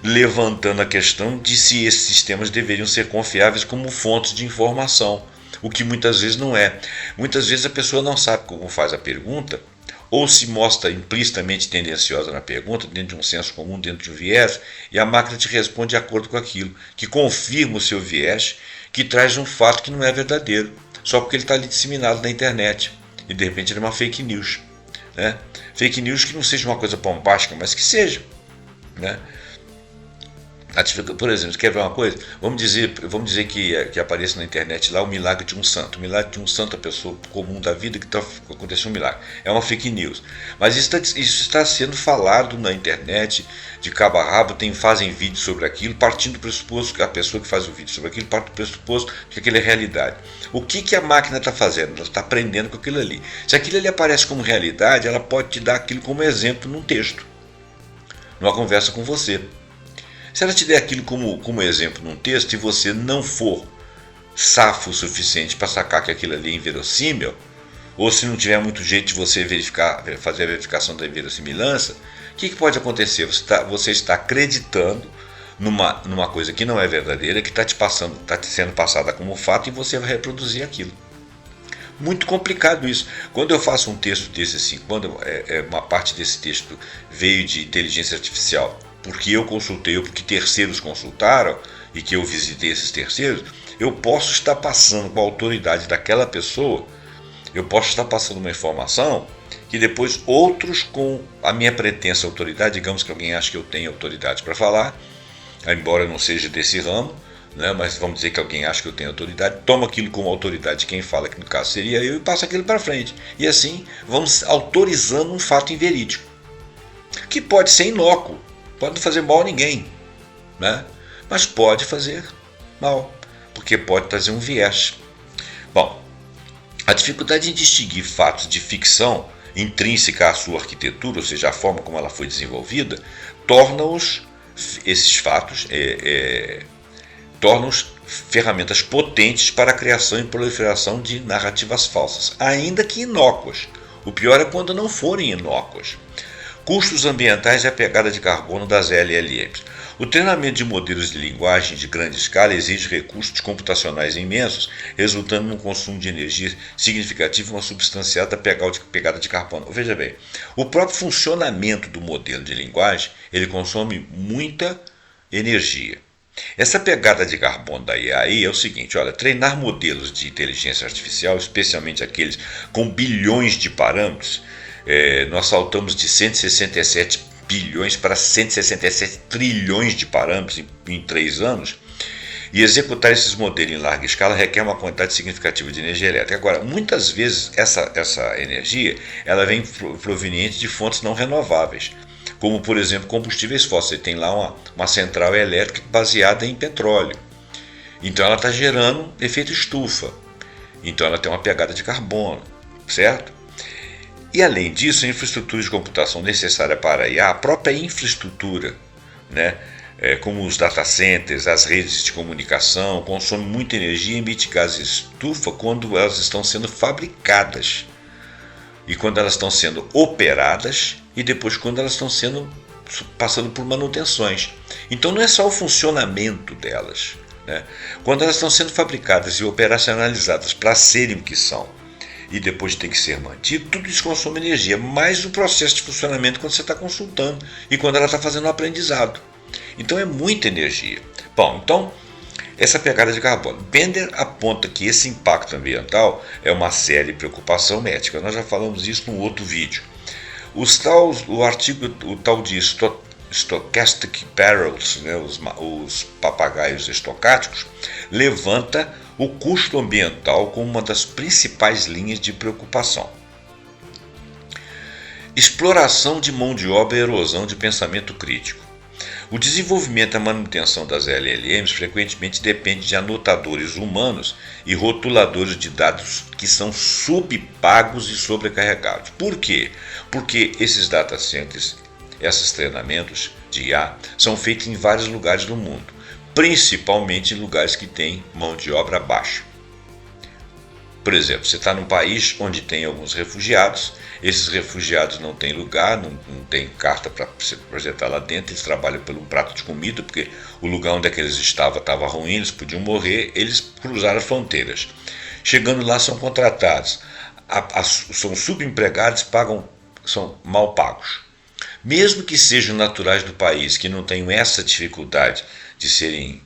levantando a questão de se esses sistemas deveriam ser confiáveis como fontes de informação, o que muitas vezes não é. Muitas vezes a pessoa não sabe como faz a pergunta, ou se mostra implicitamente tendenciosa na pergunta, dentro de um senso comum, dentro de um viés, e a máquina te responde de acordo com aquilo, que confirma o seu viés, que traz um fato que não é verdadeiro, só porque ele está ali disseminado na internet, e de repente ele é uma fake news. Né? Fake news que não seja uma coisa bombástica, mas que seja. Né? Por exemplo, quer ver uma coisa? Vamos dizer que apareça na internet lá o milagre de um santo. O milagre de um santo, a pessoa comum da vida que aconteceu um milagre. É uma fake news. Mas isso está sendo falado na internet de cabo a rabo, fazem vídeos sobre aquilo, partindo do pressuposto que a pessoa que faz o vídeo sobre aquilo parte do pressuposto que aquilo é realidade. O que a máquina está fazendo? Ela está aprendendo com aquilo ali. Se aquilo ali aparece como realidade, ela pode te dar aquilo como exemplo num texto, numa conversa com você. Se ela te der aquilo como exemplo num texto e você não for safo o suficiente para sacar que aquilo ali é inverossímil, ou se não tiver muito jeito de você fazer a verificação da inverossimilhança, o que pode acontecer? Você está acreditando numa coisa que não é verdadeira, que está sendo passada como fato, e você vai reproduzir aquilo. Muito complicado isso. Quando eu faço um texto desse assim, quando uma parte desse texto veio de inteligência artificial, porque eu consultei ou porque terceiros consultaram e que eu visitei esses terceiros, eu posso estar passando com a autoridade daquela pessoa, eu posso estar passando uma informação que depois outros, com a minha pretensa autoridade, digamos que alguém acha que eu tenho autoridade para falar, embora eu não seja desse ramo, né, mas vamos dizer que alguém acha que eu tenho autoridade, toma aquilo como autoridade de quem fala, que no caso seria eu, e passa aquilo para frente. E assim vamos autorizando um fato inverídico, que pode ser inócuo, pode não fazer mal a ninguém, né? Mas pode fazer mal, porque pode trazer um viés. Bom, a dificuldade em distinguir fatos de ficção intrínseca à sua arquitetura, ou seja, a forma como ela foi desenvolvida, esses fatos tornam-os ferramentas potentes para a criação e proliferação de narrativas falsas, ainda que inócuas. O pior é quando não forem inócuas. Custos ambientais e a pegada de carbono das LLMs. O treinamento de modelos de linguagem de grande escala exige recursos computacionais imensos, resultando num consumo de energia significativo e uma substanciada pegada de carbono. Veja bem, o próprio funcionamento do modelo de linguagem, ele consome muita energia. Essa pegada de carbono da AI é o seguinte: olha, treinar modelos de inteligência artificial, especialmente aqueles com bilhões de parâmetros, nós saltamos de 167 bilhões para 167 trilhões de parâmetros em 3 anos, e executar esses modelos em larga escala requer uma quantidade significativa de energia elétrica. Agora, muitas vezes essa energia ela vem proveniente de fontes não renováveis, como por exemplo combustíveis fósseis. Você tem lá uma central elétrica baseada em petróleo, então ela está gerando efeito estufa, então ela tem uma pegada de carbono, certo? E além disso, a infraestrutura de computação necessária para a IA, a própria infraestrutura, né, como os data centers, as redes de comunicação, consome muita energia e emite gases estufa quando elas estão sendo fabricadas, e quando elas estão sendo operadas, e depois quando elas estão passando por manutenções. Então não é só o funcionamento delas, né? Quando elas estão sendo fabricadas e operacionalizadas para serem o que são, e depois tem que ser mantido, tudo isso consome energia, mais o processo de funcionamento quando você está consultando e quando ela está fazendo o aprendizado. Então é muita energia. Bom, então essa pegada de carbono. Bender aponta que esse impacto ambiental é uma séria preocupação ética. Nós já falamos isso num outro vídeo. O artigo, o tal de Stochastic Parrots, né, os papagaios estocásticos, levanta o custo ambiental como uma das principais linhas de preocupação. Exploração de mão de obra e erosão de pensamento crítico. O desenvolvimento e a manutenção das LLMs frequentemente depende de anotadores humanos e rotuladores de dados que são subpagos e sobrecarregados. Por quê? Porque esses data centers, esses treinamentos de IA, são feitos em vários lugares do mundo, principalmente em lugares que têm mão de obra baixa. Por exemplo, você está num país onde tem alguns refugiados, esses refugiados não têm lugar, não têm carta para se projetar lá dentro, eles trabalham pelo prato de comida, porque o lugar onde é que eles estavam estava ruim, eles podiam morrer, eles cruzaram fronteiras. Chegando lá, são contratados, são subempregados, pagam são mal pagos. Mesmo que sejam naturais do país, que não tenham essa dificuldade de serem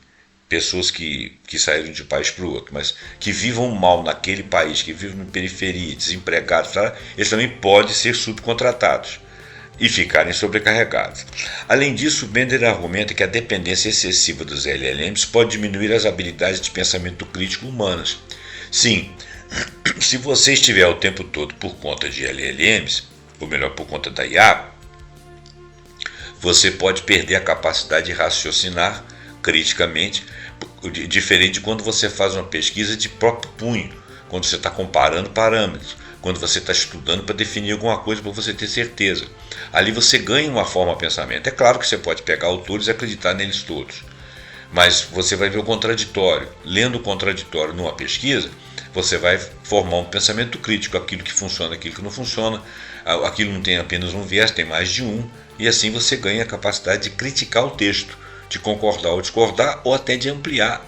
pessoas que saíram de um país para o outro, mas que vivam mal naquele país, que vivem na periferia, desempregados, tá? Eles também podem ser subcontratados e ficarem sobrecarregados. Além disso, Bender argumenta que a dependência excessiva dos LLMs pode diminuir as habilidades de pensamento crítico humanas. Sim, se você estiver o tempo todo por conta de LLMs, ou melhor, por conta da IA, você pode perder a capacidade de raciocinar criticamente, diferente de quando você faz uma pesquisa de próprio punho, quando você está comparando parâmetros, quando você está estudando para definir alguma coisa para você ter certeza. Ali você ganha uma forma de pensamento. É claro que você pode pegar autores e acreditar neles todos, mas você vai ver o contraditório. Lendo o contraditório numa pesquisa, você vai formar um pensamento crítico, aquilo que funciona, aquilo que não funciona, aquilo não tem apenas um viés, tem mais de um, e assim você ganha a capacidade de criticar o texto, de concordar ou discordar, ou até de ampliar,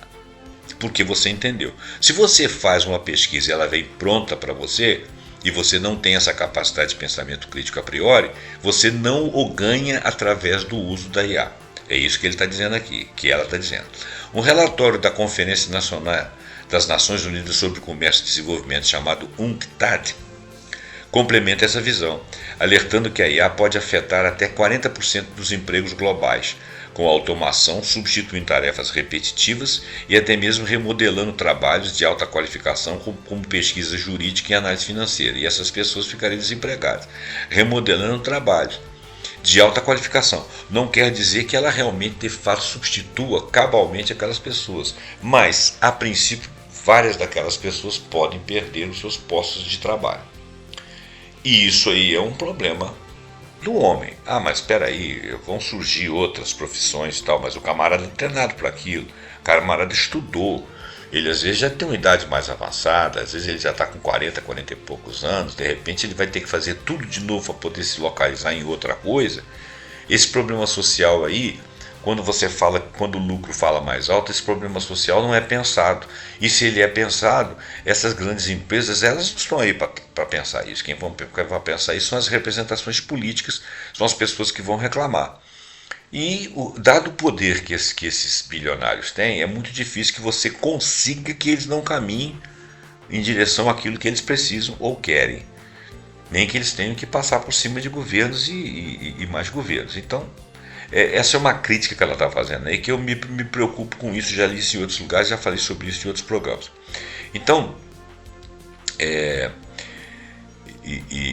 porque você entendeu. Se você faz uma pesquisa e ela vem pronta para você, e você não tem essa capacidade de pensamento crítico a priori, você não o ganha através do uso da IA. É isso que ele está dizendo aqui, que ela está dizendo. Um relatório da Conferência Nacional das Nações Unidas sobre Comércio e Desenvolvimento, chamado UNCTAD, complementa essa visão, alertando que a IA pode afetar até 40% dos empregos globais, com automação substituindo tarefas repetitivas e até mesmo remodelando trabalhos de alta qualificação como pesquisa jurídica e análise financeira, e essas pessoas ficariam desempregadas. Remodelando trabalhos de alta qualificação não quer dizer que ela realmente de fato substitua cabalmente aquelas pessoas, mas a princípio várias daquelas pessoas podem perder os seus postos de trabalho. E isso aí é um problema do homem. Ah, mas espera aí, vão surgir outras profissões e tal, mas o camarada é treinado para aquilo, o camarada estudou, ele às vezes já tem uma idade mais avançada, às vezes ele já está com 40 e poucos anos, de repente ele vai ter que fazer tudo de novo para poder se localizar em outra coisa. Esse problema social aí, quando o lucro fala mais alto, esse problema social não é pensado. E se ele é pensado, essas grandes empresas, elas não estão aí para pensar isso. Quem vai pensar isso são as representações políticas, são as pessoas que vão reclamar. E dado o poder que esses bilionários têm, é muito difícil que você consiga que eles não caminhem em direção àquilo que eles precisam ou querem. Nem que eles tenham que passar por cima de governos e mais governos. Então, essa é uma crítica que ela está fazendo aí, que eu me preocupo com isso, já li isso em outros lugares, já falei sobre isso em outros programas. Então,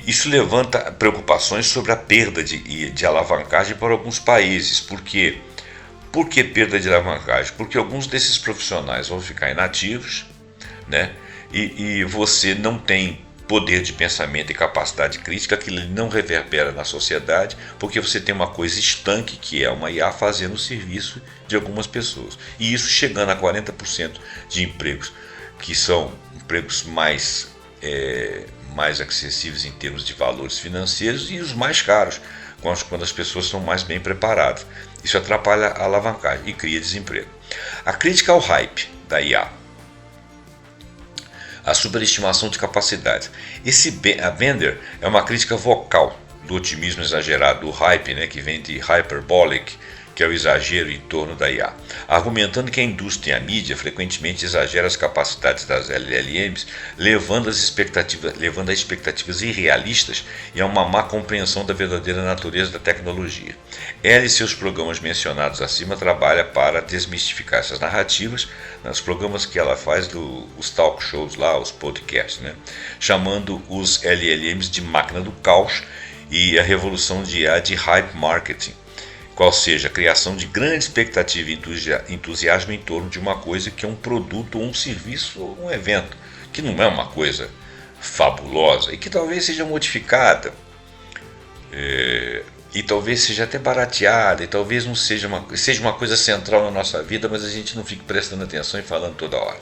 isso levanta preocupações sobre a perda de alavancagem para alguns países. Por quê? Por que perda de alavancagem? Porque alguns desses profissionais vão ficar inativos, né? E você não tem poder de pensamento e capacidade crítica, aquilo não reverbera na sociedade, porque você tem uma coisa estanque, que é uma IA fazendo o serviço de algumas pessoas. E isso chegando a 40% de empregos, que são empregos mais acessíveis em termos de valores financeiros, e os mais caros, quando as pessoas são mais bem preparadas. Isso atrapalha a alavancagem e cria desemprego. A crítica ao hype da IA. A superestimação de capacidades. A Bender é uma crítica vocal do otimismo exagerado, do hype, né, que vem de hyperbolic, que é o exagero em torno da IA, argumentando que a indústria e a mídia frequentemente exageram as capacidades das LLMs, levando a expectativas irrealistas e a uma má compreensão da verdadeira natureza da tecnologia. Ela e seus programas mencionados acima trabalham para desmistificar essas narrativas nos programas que ela faz, os talk shows lá, os podcasts, né, chamando os LLMs de máquina do caos e a revolução de IA de hype marketing, qual seja a criação de grande expectativa e entusiasmo em torno de uma coisa que é um produto ou um serviço ou um evento, que não é uma coisa fabulosa e que talvez seja modificada, e talvez seja até barateada, e talvez não seja uma coisa central na nossa vida, mas a gente não fique prestando atenção e falando toda hora.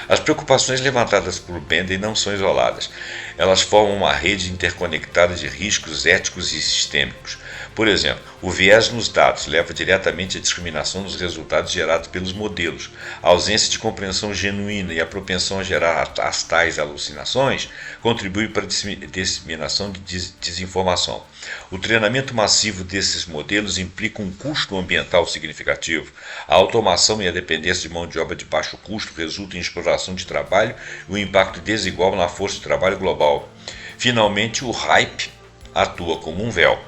As preocupações levantadas por Bender não são isoladas. Elas formam uma rede interconectada de riscos éticos e sistêmicos. Por exemplo, o viés nos dados leva diretamente à discriminação dos resultados gerados pelos modelos. A ausência de compreensão genuína e a propensão a gerar as tais alucinações contribui para a disseminação de desinformação. O treinamento massivo desses modelos implica um custo ambiental significativo. A automação e a dependência de mão de obra de baixo custo resultam em exploração de trabalho e um impacto desigual na força de trabalho global. Finalmente, o hype atua como um véu,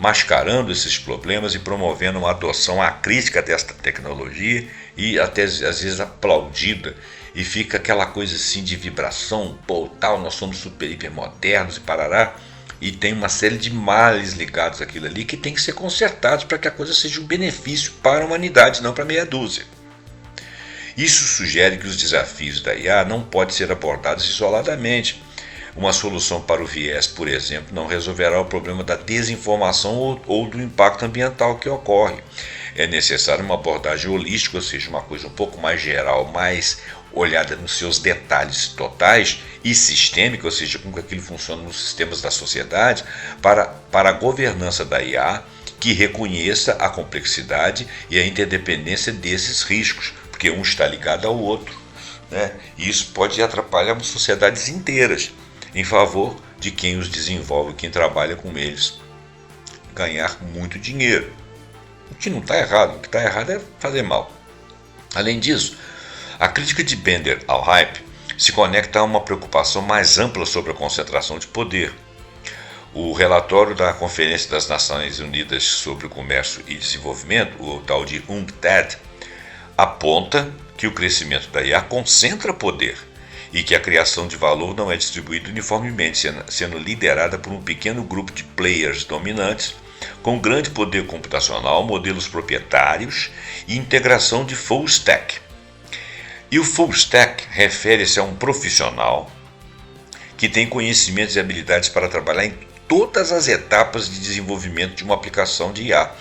mascarando esses problemas e promovendo uma adoção acrítica desta tecnologia e até às vezes aplaudida, e fica aquela coisa assim de vibração, pô, tal, nós somos super hiper modernos e parará, e tem uma série de males ligados àquilo ali que tem que ser consertados para que a coisa seja um benefício para a humanidade, não para meia dúzia. Isso sugere que os desafios da IA não podem ser abordados isoladamente. Uma solução para o viés, por exemplo, não resolverá o problema da desinformação ou do impacto ambiental que ocorre. É necessário uma abordagem holística, ou seja, uma coisa um pouco mais geral, mais olhada nos seus detalhes totais e sistêmica, ou seja, como que aquilo funciona nos sistemas da sociedade, para a governança da IA, que reconheça a complexidade e a interdependência desses riscos, porque um está ligado ao outro, né? E isso pode atrapalhar sociedades inteiras, em favor de quem os desenvolve, quem trabalha com eles, ganhar muito dinheiro. O que não está errado, o que está errado é fazer mal. Além disso, a crítica de Bender ao hype se conecta a uma preocupação mais ampla sobre a concentração de poder. O relatório da Conferência das Nações Unidas sobre o Comércio e Desenvolvimento, o tal de UNCTAD, aponta que o crescimento da IA concentra poder e que a criação de valor não é distribuída uniformemente, sendo liderada por um pequeno grupo de players dominantes, com grande poder computacional, modelos proprietários e integração de full stack. E o full stack refere-se a um profissional que tem conhecimentos e habilidades para trabalhar em todas as etapas de desenvolvimento de uma aplicação de IA,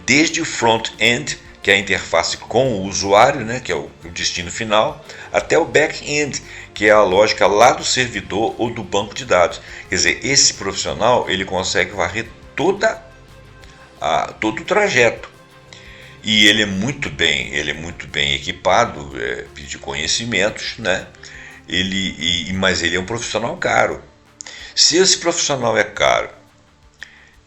desde o front-end, que é a interface com o usuário, né, que é o destino final, até o back-end, que é a lógica lá do servidor ou do banco de dados. Quer dizer, esse profissional ele consegue varrer todo o trajeto. E ele é muito bem equipado de conhecimentos, né? Mas ele é um profissional caro. Se esse profissional é caro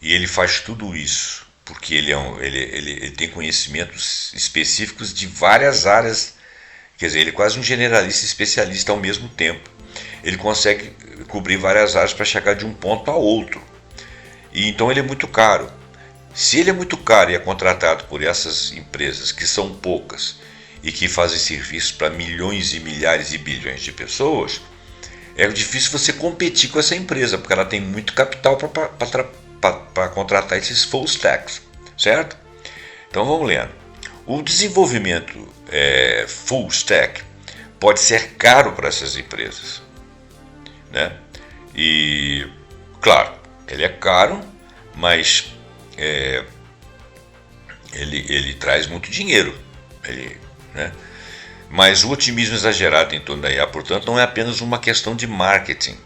e ele faz tudo isso, porque ele tem conhecimentos específicos de várias áreas, quer dizer, ele é quase um generalista especialista ao mesmo tempo. Ele consegue cobrir várias áreas para chegar de um ponto a outro. E então ele é muito caro. Se ele é muito caro e é contratado por essas empresas, que são poucas, e que fazem serviços para milhões e milhares e bilhões de pessoas, é difícil você competir com essa empresa, porque ela tem muito capital para contratar esses full stacks, certo? Então vamos lendo. O desenvolvimento full stack pode ser caro para essas empresas, né? E, claro, ele é caro, mas ele traz muito dinheiro, né? Mas o otimismo exagerado em torno da IA, portanto, não é apenas uma questão de marketing,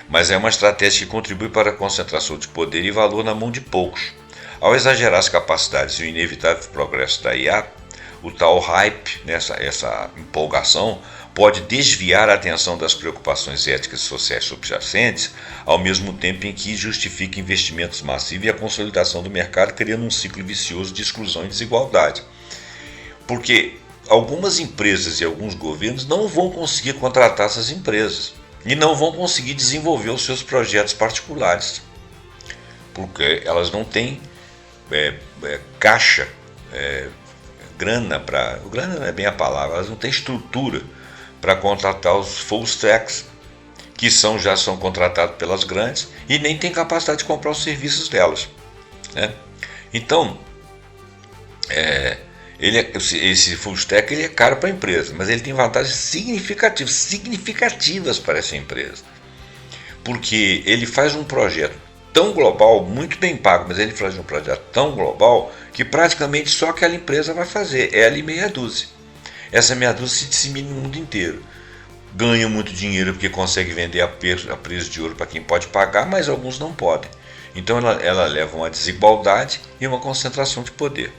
mas é uma estratégia que contribui para a concentração de poder e valor na mão de poucos. Ao exagerar as capacidades e o inevitável progresso da IA, o tal hype, essa empolgação, pode desviar a atenção das preocupações éticas e sociais subjacentes, ao mesmo tempo em que justifica investimentos massivos e a consolidação do mercado, criando um ciclo vicioso de exclusão e desigualdade. Porque algumas empresas e alguns governos não vão conseguir contratar essas empresas e não vão conseguir desenvolver os seus projetos particulares, porque elas não têm caixa, grana não é bem a palavra, elas não têm estrutura para contratar os full stacks, que já são contratados pelas grandes e nem têm capacidade de comprar os serviços delas, né? Então, esse full stack ele é caro para a empresa, mas ele tem vantagens significativas para essa empresa, porque ele faz um projeto tão global, muito bem pago, mas ele faz um projeto tão global que praticamente só aquela empresa vai fazer, ela e meia dúzia. Essa meia dúzia se dissemina no mundo inteiro. Ganha muito dinheiro porque consegue vender a preço de ouro para quem pode pagar, mas alguns não podem. Então ela leva a uma desigualdade e uma concentração de poder.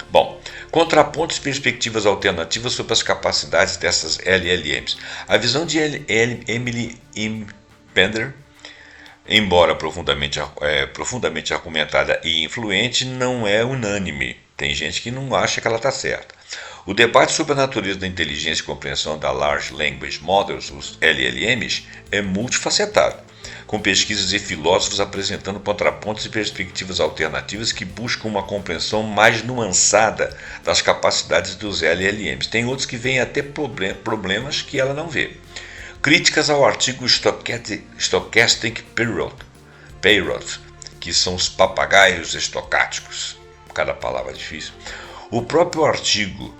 Bom, contrapontos e perspectivas alternativas sobre as capacidades dessas LLMs. A visão de Emily M. Pender, embora profundamente argumentada e influente, não é unânime. Tem gente que não acha que ela está certa. O debate sobre a natureza da inteligência e compreensão da Large Language Models, os LLMs, é multifacetado, com pesquisas e filósofos apresentando contrapontos e perspectivas alternativas que buscam uma compreensão mais nuançada das capacidades dos LLMs. Tem outros que veem até problemas que ela não vê. Críticas ao artigo Stochastic Parrots, que são os papagaios estocásticos. Cada palavra é difícil. O próprio artigo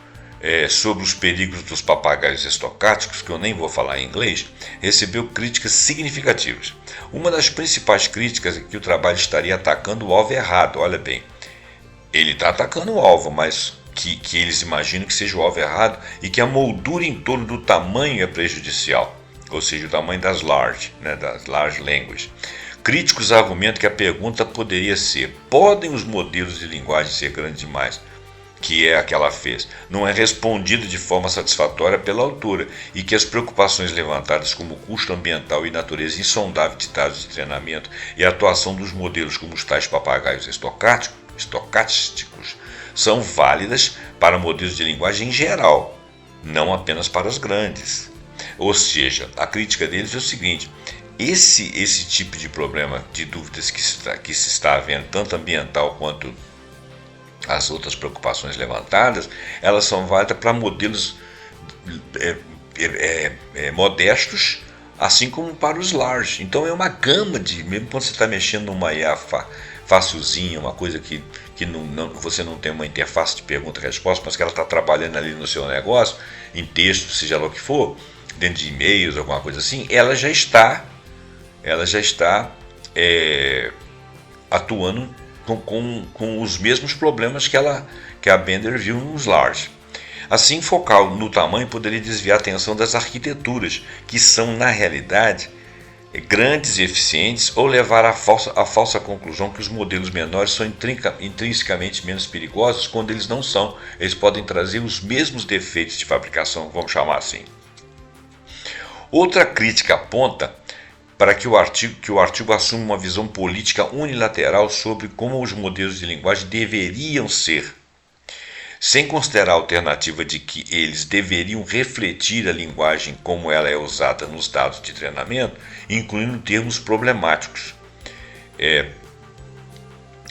sobre os perigos dos papagaios estocásticos, que eu nem vou falar em inglês, recebeu críticas significativas. Uma das principais críticas é que o trabalho estaria atacando o alvo errado. Olha bem, ele está atacando o alvo, mas que eles imaginam que seja o alvo errado e que a moldura em torno do tamanho é prejudicial, ou seja, o tamanho das large language. Críticos argumentam que a pergunta poderia ser: podem os modelos de linguagem ser grandes demais? Que é a que ela fez, não é respondido de forma satisfatória pela autora, e que as preocupações levantadas como o custo ambiental e natureza insondável de dados de treinamento e a atuação dos modelos como os tais papagaios estocásticos são válidas para modelos de linguagem em geral, não apenas para os grandes. Ou seja, a crítica deles é o seguinte: esse tipo de problema, de dúvidas que se está havendo, tanto ambiental quanto as outras preocupações levantadas, elas são válidas para modelos modestos, assim como para os large. Então é uma gama de, mesmo quando você está mexendo numa IA facilzinha, uma coisa que você não tem uma interface de pergunta e resposta, mas que ela está trabalhando ali no seu negócio, em texto, seja lá o que for, dentro de e-mails, alguma coisa assim, ela já está atuando com os mesmos problemas que a Bender viu nos large. Assim, focar no tamanho poderia desviar a atenção das arquiteturas, que são, na realidade, grandes e eficientes, ou levar à falsa conclusão que os modelos menores são intrinsecamente menos perigosos, quando eles não são. Eles podem trazer os mesmos defeitos de fabricação, vamos chamar assim. Outra crítica aponta para que o artigo assuma uma visão política unilateral sobre como os modelos de linguagem deveriam ser, sem considerar a alternativa de que eles deveriam refletir a linguagem como ela é usada nos dados de treinamento, incluindo termos problemáticos.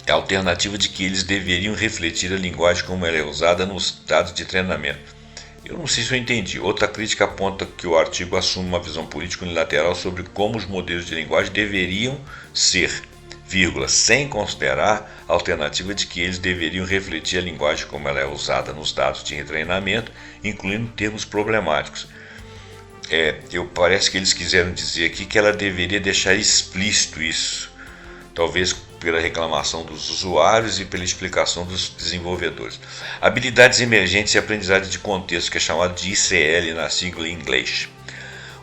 A alternativa de que eles deveriam refletir a linguagem como ela é usada nos dados de treinamento. Eu não sei se eu entendi. Outra crítica aponta que o artigo assume uma visão política unilateral sobre como os modelos de linguagem deveriam ser, sem considerar a alternativa de que eles deveriam refletir a linguagem como ela é usada nos dados de treinamento, incluindo termos problemáticos. Parece que eles quiseram dizer aqui que ela deveria deixar explícito isso, talvez pela reclamação dos usuários e pela explicação dos desenvolvedores. Habilidades emergentes e aprendizagem de contexto, que é chamado de ICL na sigla em inglês.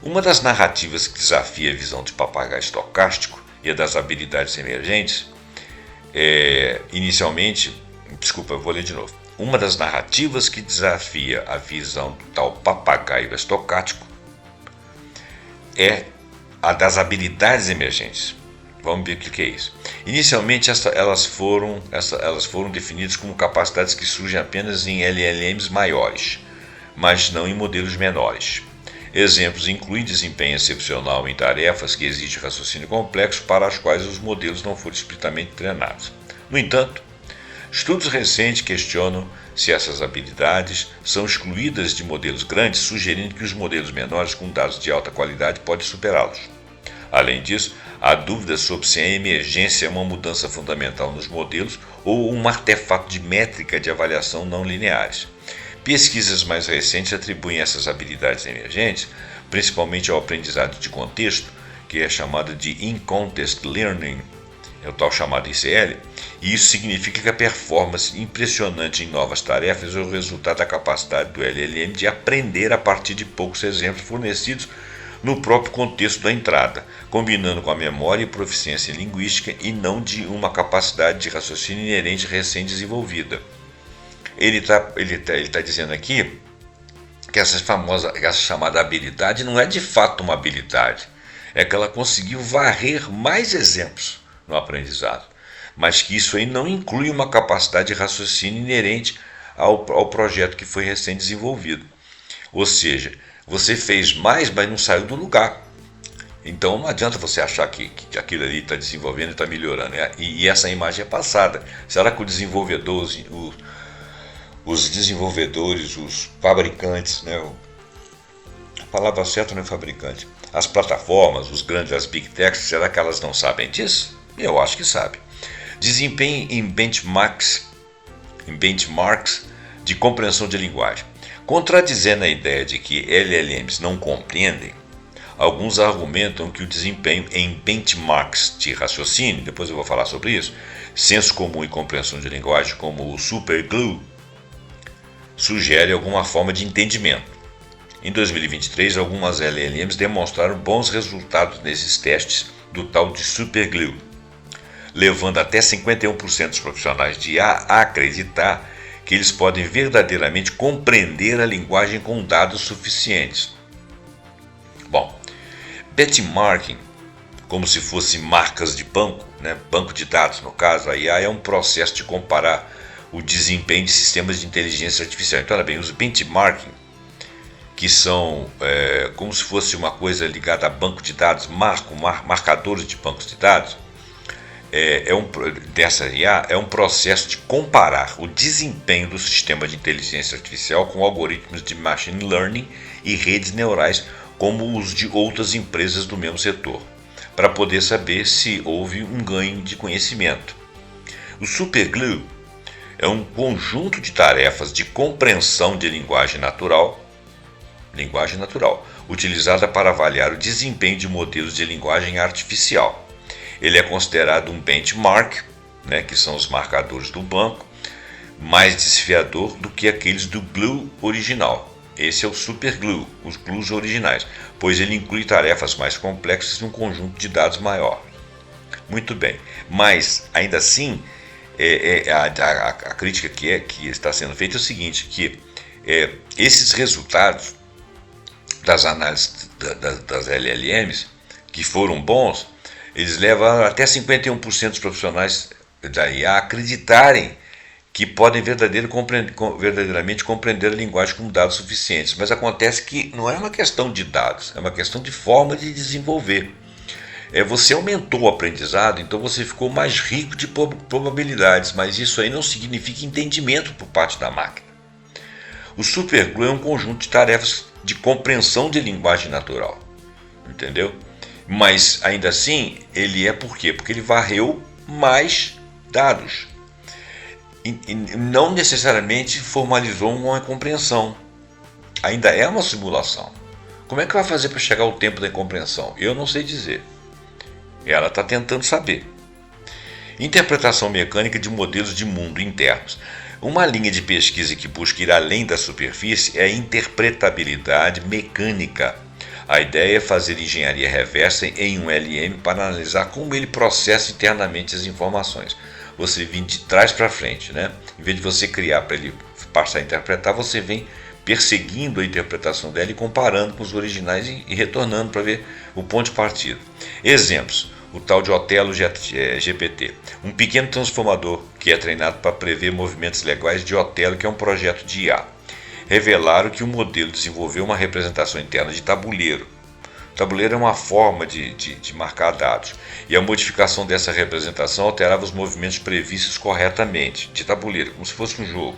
Uma das narrativas que desafia a visão de papagaio estocástico e a das habilidades emergentes Uma das narrativas que desafia a visão do tal papagaio estocástico é a das habilidades emergentes. Vamos ver o que é isso. Inicialmente, elas foram definidas como capacidades que surgem apenas em LLMs maiores, mas não em modelos menores. Exemplos incluem desempenho excepcional em tarefas que exigem raciocínio complexo para as quais os modelos não foram explicitamente treinados. No entanto, estudos recentes questionam se essas habilidades são excluídas de modelos grandes, sugerindo que os modelos menores com dados de alta qualidade podem superá-los. Além disso, há dúvidas sobre se a emergência é uma mudança fundamental nos modelos ou um artefato de métrica de avaliação não lineares. Pesquisas mais recentes atribuem essas habilidades emergentes, principalmente ao aprendizado de contexto, que é chamado de In-Context Learning, é o tal chamado ICL, e isso significa que a performance impressionante em novas tarefas é o resultado da capacidade do LLM de aprender a partir de poucos exemplos fornecidos no próprio contexto da entrada, combinando com a memória e proficiência linguística e não de uma capacidade de raciocínio inerente recém-desenvolvida. Ele tá dizendo aqui que essa chamada habilidade não é de fato uma habilidade, é que ela conseguiu varrer mais exemplos no aprendizado, mas que isso aí não inclui uma capacidade de raciocínio inerente ao projeto que foi recém-desenvolvido. Ou seja, você fez mais, mas não saiu do lugar. Então não adianta você achar que aquilo ali está desenvolvendo e está melhorando, né? E essa imagem é passada. Será que os desenvolvedores, os fabricantes, né? A palavra certa não é fabricante. As plataformas, os grandes, as big techs, será que elas não sabem disso? Eu acho que sabem. Desempenho em benchmarks de compreensão de linguagem. Contradizendo a ideia de que LLMs não compreendem, alguns argumentam que o desempenho em benchmarks de raciocínio, depois eu vou falar sobre isso, senso comum e compreensão de linguagem, como o superglue, sugere alguma forma de entendimento. Em 2023, algumas LLMs demonstraram bons resultados nesses testes do tal de superglue, levando até 51% dos profissionais de IA a acreditar que eles podem verdadeiramente compreender a linguagem com dados suficientes. Bom, benchmarking, como se fosse marcas de banco, né? Banco de dados no caso, a IA é um processo de comparar o desempenho de sistemas de inteligência artificial. Então, olha bem, os benchmarking, que são como se fosse uma coisa ligada a banco de dados, marcadores de bancos de dados, dessa IA é um processo de comparar o desempenho do sistema de inteligência artificial com algoritmos de machine learning e redes neurais como os de outras empresas do mesmo setor, para poder saber se houve um ganho de conhecimento. O superglue é um conjunto de tarefas de compreensão de linguagem natural, utilizada para avaliar o desempenho de modelos de linguagem artificial. Ele é considerado um benchmark, né, que são os marcadores do banco, mais desafiador do que aqueles do glue original. Esse é o superglue, os glues originais, pois ele inclui tarefas mais complexas num conjunto de dados maior. Muito bem, mas ainda assim, a crítica que está sendo feita é o seguinte, que esses resultados das análises das LLMs, que foram bons, eles levam até 51% dos profissionais da IA a acreditarem que podem verdadeiramente compreender a linguagem com dados suficientes. Mas acontece que não é uma questão de dados, é uma questão de forma de desenvolver. Você aumentou o aprendizado, então você ficou mais rico de probabilidades, mas isso aí não significa entendimento por parte da máquina. O superglue é um conjunto de tarefas de compreensão de linguagem natural, entendeu? Mas ainda assim, ele por quê? Porque ele varreu mais dados e não necessariamente formalizou uma compreensão. Ainda é uma simulação. Como é que vai fazer para chegar ao tempo da compreensão? Eu não sei dizer. Ela está tentando saber. Interpretação mecânica de modelos de mundo internos. Uma linha de pesquisa que busca ir além da superfície é a interpretabilidade mecânica. A ideia é fazer engenharia reversa em um LM para analisar como ele processa internamente as informações. Você vem de trás para frente, né? Em vez de você criar para ele passar a interpretar, você vem perseguindo a interpretação dela e comparando com os originais e retornando para ver o ponto de partida. Exemplos: o tal de Otelo GPT, um pequeno transformador que é treinado para prever movimentos legais de Otelo, que é um projeto de IA. Revelaram que o modelo desenvolveu uma representação interna de tabuleiro. O tabuleiro é uma forma de marcar dados, e a modificação dessa representação alterava os movimentos previstos corretamente, de tabuleiro, como se fosse um jogo.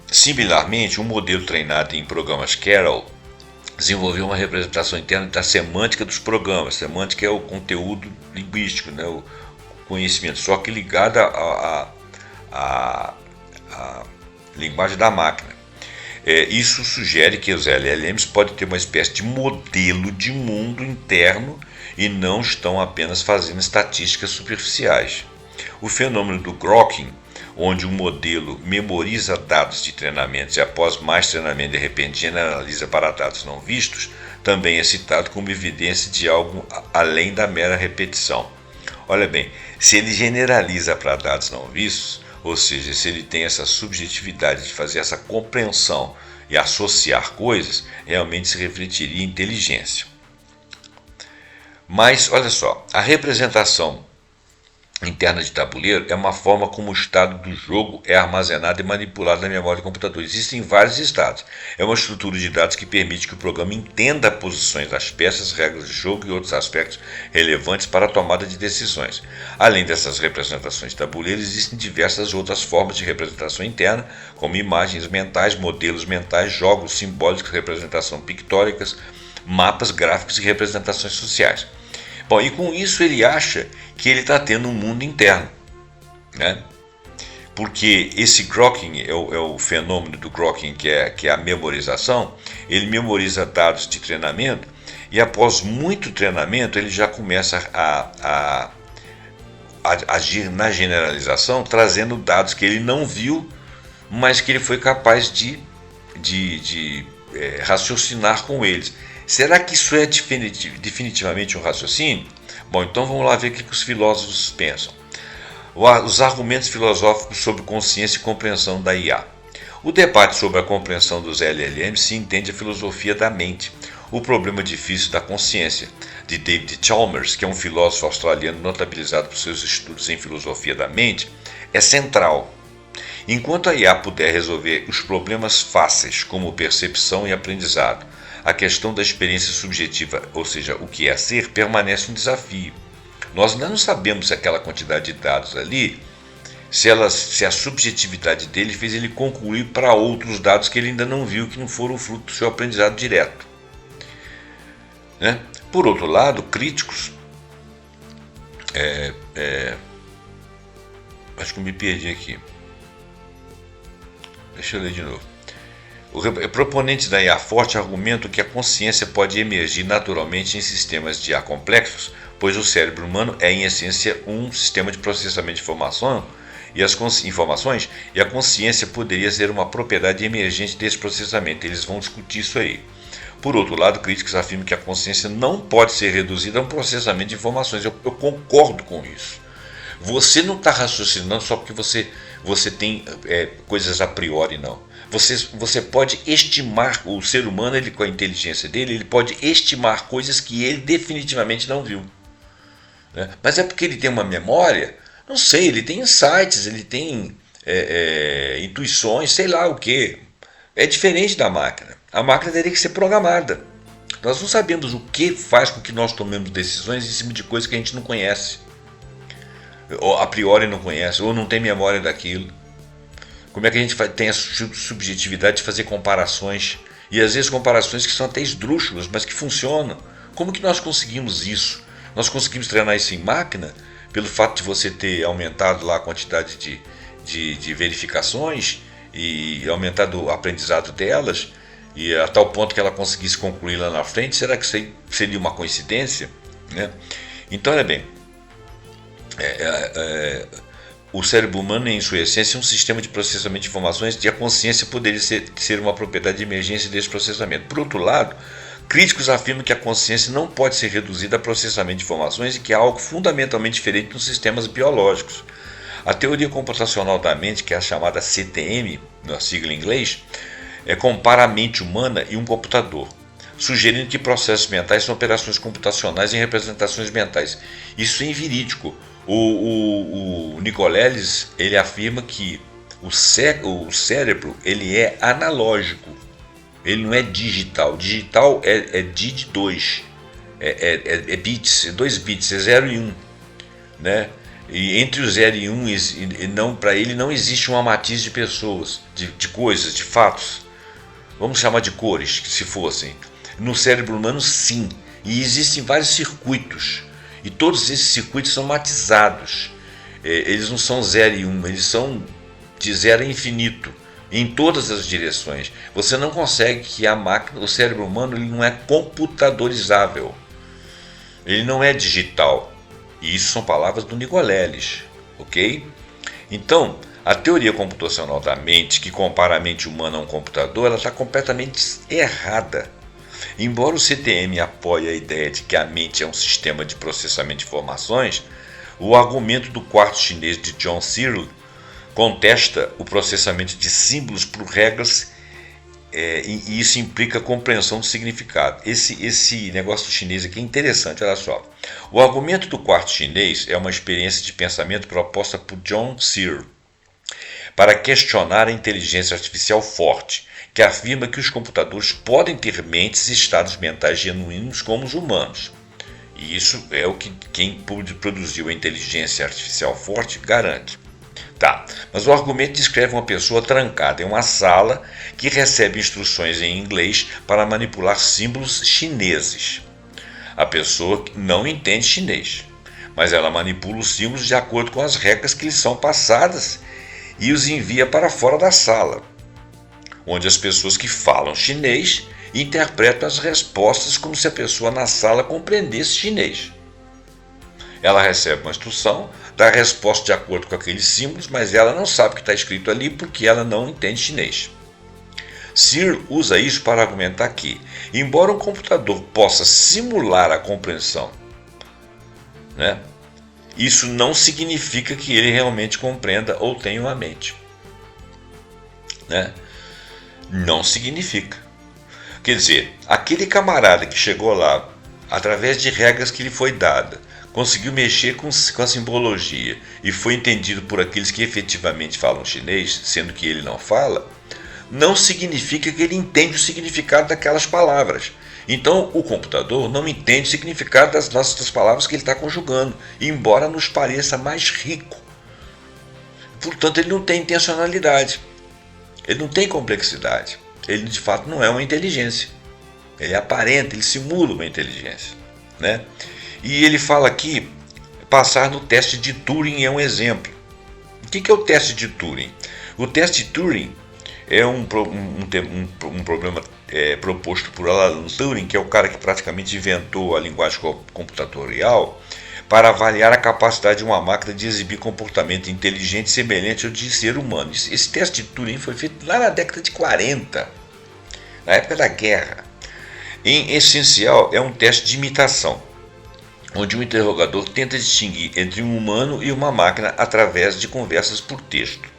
Similarmente, um modelo treinado em programas Carol desenvolveu uma representação interna da semântica dos programas. Semântica é o conteúdo linguístico, né, o conhecimento, só que ligado à linguagem da máquina. Isso sugere que os LLMs podem ter uma espécie de modelo de mundo interno e não estão apenas fazendo estatísticas superficiais. O fenômeno do grokking, onde um modelo memoriza dados de treinamentos e após mais treinamento de repente generaliza para dados não vistos, também é citado como evidência de algo além da mera repetição. Olha bem, se ele generaliza para dados não vistos, ou seja, se ele tem essa subjetividade de fazer essa compreensão e associar coisas, realmente se refletiria em inteligência. Mas, olha só, a representação interna de tabuleiro é uma forma como o estado do jogo é armazenado e manipulado na memória do computador. Existem vários estados. É uma estrutura de dados que permite que o programa entenda as posições das peças, regras de jogo e outros aspectos relevantes para a tomada de decisões. Além dessas representações de tabuleiro, existem diversas outras formas de representação interna, como imagens mentais, modelos mentais, jogos simbólicos, representação pictóricas, mapas gráficos e representações sociais. Bom, e com isso ele acha que ele está tendo um mundo interno, né? Porque esse grokking é o fenômeno do grokking, que é a memorização. Ele memoriza dados de treinamento e após muito treinamento ele já começa a agir na generalização, trazendo dados que ele não viu, mas que ele foi capaz de raciocinar com eles. Será que isso é definitivamente um raciocínio? Bom, então vamos lá ver o que os filósofos pensam. Os argumentos filosóficos sobre consciência e compreensão da IA. O debate sobre a compreensão dos LLMs se entende a filosofia da mente, o problema difícil da consciência, de David Chalmers, que é um filósofo australiano notabilizado por seus estudos em filosofia da mente, é central. Enquanto a IA puder resolver os problemas fáceis, como percepção e aprendizado, a questão da experiência subjetiva, ou seja, o que é ser, permanece um desafio. Nós ainda não sabemos se aquela quantidade de dados ali, se a subjetividade dele fez ele concluir para outros dados que ele ainda não viu, que não foram fruto do seu aprendizado direto. Né? Por outro lado, críticos... acho que eu me perdi aqui. Deixa eu ler de novo. Proponentes da IA forte argumentam que a consciência pode emergir naturalmente em sistemas de IA complexos, pois o cérebro humano é, em essência, um sistema de processamento de informações e a consciência poderia ser uma propriedade emergente desse processamento. Eles vão discutir isso aí. Por outro lado, críticos afirmam que a consciência não pode ser reduzida a um processamento de informações. Eu concordo com isso. Você não está raciocinando só porque você tem coisas a priori, não. Você pode estimar, o ser humano, ele, com a inteligência dele, ele pode estimar coisas que ele definitivamente não viu. Né? Mas é porque ele tem uma memória, não sei, ele tem insights, ele tem intuições, sei lá o que. É diferente da máquina. A máquina teria que ser programada. Nós não sabemos o que faz com que nós tomemos decisões em cima de coisas que a gente não conhece. Ou a priori não conhece, ou não tem memória daquilo. Como é que a gente tem a subjetividade de fazer comparações, e às vezes comparações que são até esdrúxulas, mas que funcionam? Como que nós conseguimos isso? Nós conseguimos treinar isso em máquina, pelo fato de você ter aumentado lá a quantidade de verificações e aumentado o aprendizado delas, e a tal ponto que ela conseguisse concluir lá na frente. Será que isso aí seria uma coincidência? Né? Então, olha bem, o cérebro humano, em sua essência, é um sistema de processamento de informações e a consciência poderia ser uma propriedade de emergência desse processamento. Por outro lado, críticos afirmam que a consciência não pode ser reduzida a processamento de informações e que é algo fundamentalmente diferente nos sistemas biológicos. A teoria computacional da mente, que é a chamada CTM, na sigla em inglês, compara a mente humana e um computador, sugerindo que processos mentais são operações computacionais em representações mentais. Isso é inverídico. O Nicoleles, ele afirma que o cérebro ele é analógico, ele não é digital. Digital é DID 2, é bits, 2 bits, é 0 e 1, né? E entre o 0 e 1, para ele não existe uma matiz de pessoas, de coisas, de fatos. Vamos chamar de cores, se fossem. No cérebro humano, sim. E existem vários circuitos. E todos esses circuitos são matizados. Eles não são 0 e 1, eles são de 0 a infinito, em todas as direções. Você não consegue que a máquina, o cérebro humano, ele não é computadorizável. Ele não é digital. E isso são palavras do Nicoleles, ok? Então, A teoria computacional da mente, que compara a mente humana a um computador, ela está completamente errada. Embora o CTM apoie a ideia de que a mente é um sistema de processamento de informações, o argumento do quarto chinês de John Searle contesta o processamento de símbolos por regras e isso implica a compreensão do significado. Esse negócio chinês aqui é interessante, olha só. O argumento do quarto chinês é uma experiência de pensamento proposta por John Searle para questionar a inteligência artificial forte, que afirma que os computadores podem ter mentes e estados mentais genuínos como os humanos. E isso é o que quem produziu a inteligência artificial forte garante. Tá, mas o argumento descreve uma pessoa trancada em uma sala que recebe instruções em inglês para manipular símbolos chineses. A pessoa não entende chinês, mas ela manipula os símbolos de acordo com as regras que lhe são passadas e os envia para fora da sala, onde as pessoas que falam chinês interpretam as respostas como se a pessoa na sala compreendesse chinês. Ela recebe uma instrução, dá a resposta de acordo com aqueles símbolos, mas ela não sabe o que está escrito ali porque ela não entende chinês. Searle usa isso para argumentar que, embora um computador possa simular a compreensão, isso não significa que ele realmente compreenda ou tenha uma mente. Não significa. Quer dizer, aquele camarada que chegou lá, através de regras que lhe foi dada, conseguiu mexer com a simbologia e foi entendido por aqueles que efetivamente falam chinês, sendo que ele não fala, não significa que ele entende o significado daquelas palavras. Então, o computador não entende o significado das palavras que ele está conjugando, embora nos pareça mais rico. Portanto, ele não tem intencionalidade, ele não tem complexidade, ele de fato não é uma inteligência. Ele aparenta, ele simula uma inteligência. E ele fala aqui, passar no teste de Turing é um exemplo. O que é o teste de Turing? O teste de Turing é um problema proposto por Alan Turing, que é o cara que praticamente inventou a linguagem computatorial, para avaliar a capacidade de uma máquina de exibir comportamento inteligente semelhante ao de ser humano. Esse teste de Turing foi feito lá na década de 40, na época da guerra. Em essencial, é um teste de imitação, onde um interrogador tenta distinguir entre um humano e uma máquina através de conversas por texto.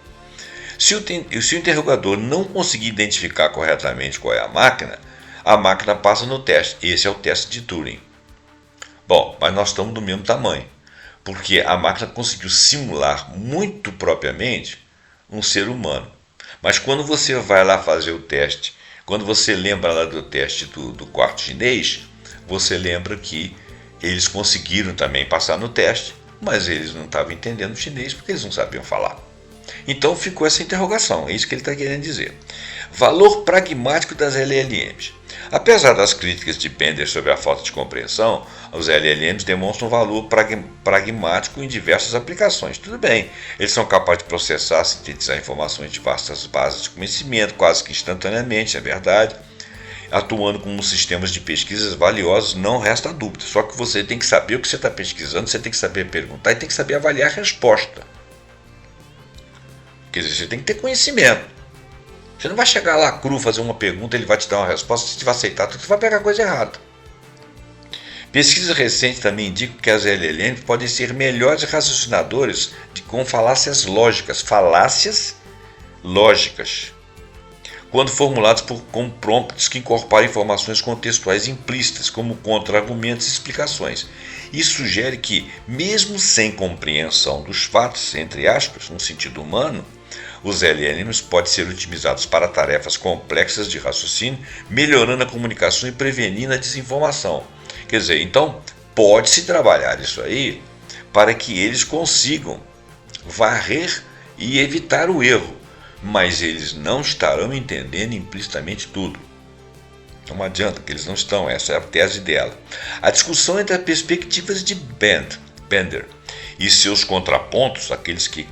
Se o interrogador não conseguir identificar corretamente qual é a máquina passa no teste. Esse é o teste de Turing. Bom, mas nós estamos do mesmo tamanho, porque a máquina conseguiu simular muito propriamente um ser humano. Mas quando você vai lá fazer o teste, quando você lembra lá do teste do quarto chinês, você lembra que eles conseguiram também passar no teste, mas eles não estavam entendendo chinês porque eles não sabiam falar. Então ficou essa interrogação, é isso que ele está querendo dizer. Valor pragmático das LLMs. Apesar das críticas de Bender sobre a falta de compreensão, os LLMs demonstram valor pragmático em diversas aplicações. Tudo bem, eles são capazes de processar, sintetizar informações de vastas bases de conhecimento, quase que instantaneamente, é verdade, atuando como sistemas de pesquisas valiosos, não resta dúvida. Só que você tem que saber o que você está pesquisando, você tem que saber perguntar e tem que saber avaliar a resposta. Quer dizer, você tem que ter conhecimento. Você não vai chegar lá cru, fazer uma pergunta, ele vai te dar uma resposta, se você vai aceitar tudo, você vai pegar a coisa errada. Pesquisas recentes também indicam que as LLMs podem ser melhores raciocinadores com falácias lógicas. Falácias lógicas. Quando formulados com prompts que incorporam informações contextuais implícitas, como contra-argumentos e explicações. Isso sugere que, mesmo sem compreensão dos fatos, entre aspas, no sentido humano, os LLMs podem ser otimizados para tarefas complexas de raciocínio, melhorando a comunicação e prevenindo a desinformação. Quer dizer, então, pode-se trabalhar isso aí para que eles consigam varrer e evitar o erro, mas eles não estarão entendendo implicitamente tudo. Não adianta que eles não estão, essa é a tese dela. A discussão entre as perspectivas de Bender e seus contrapontos, aqueles que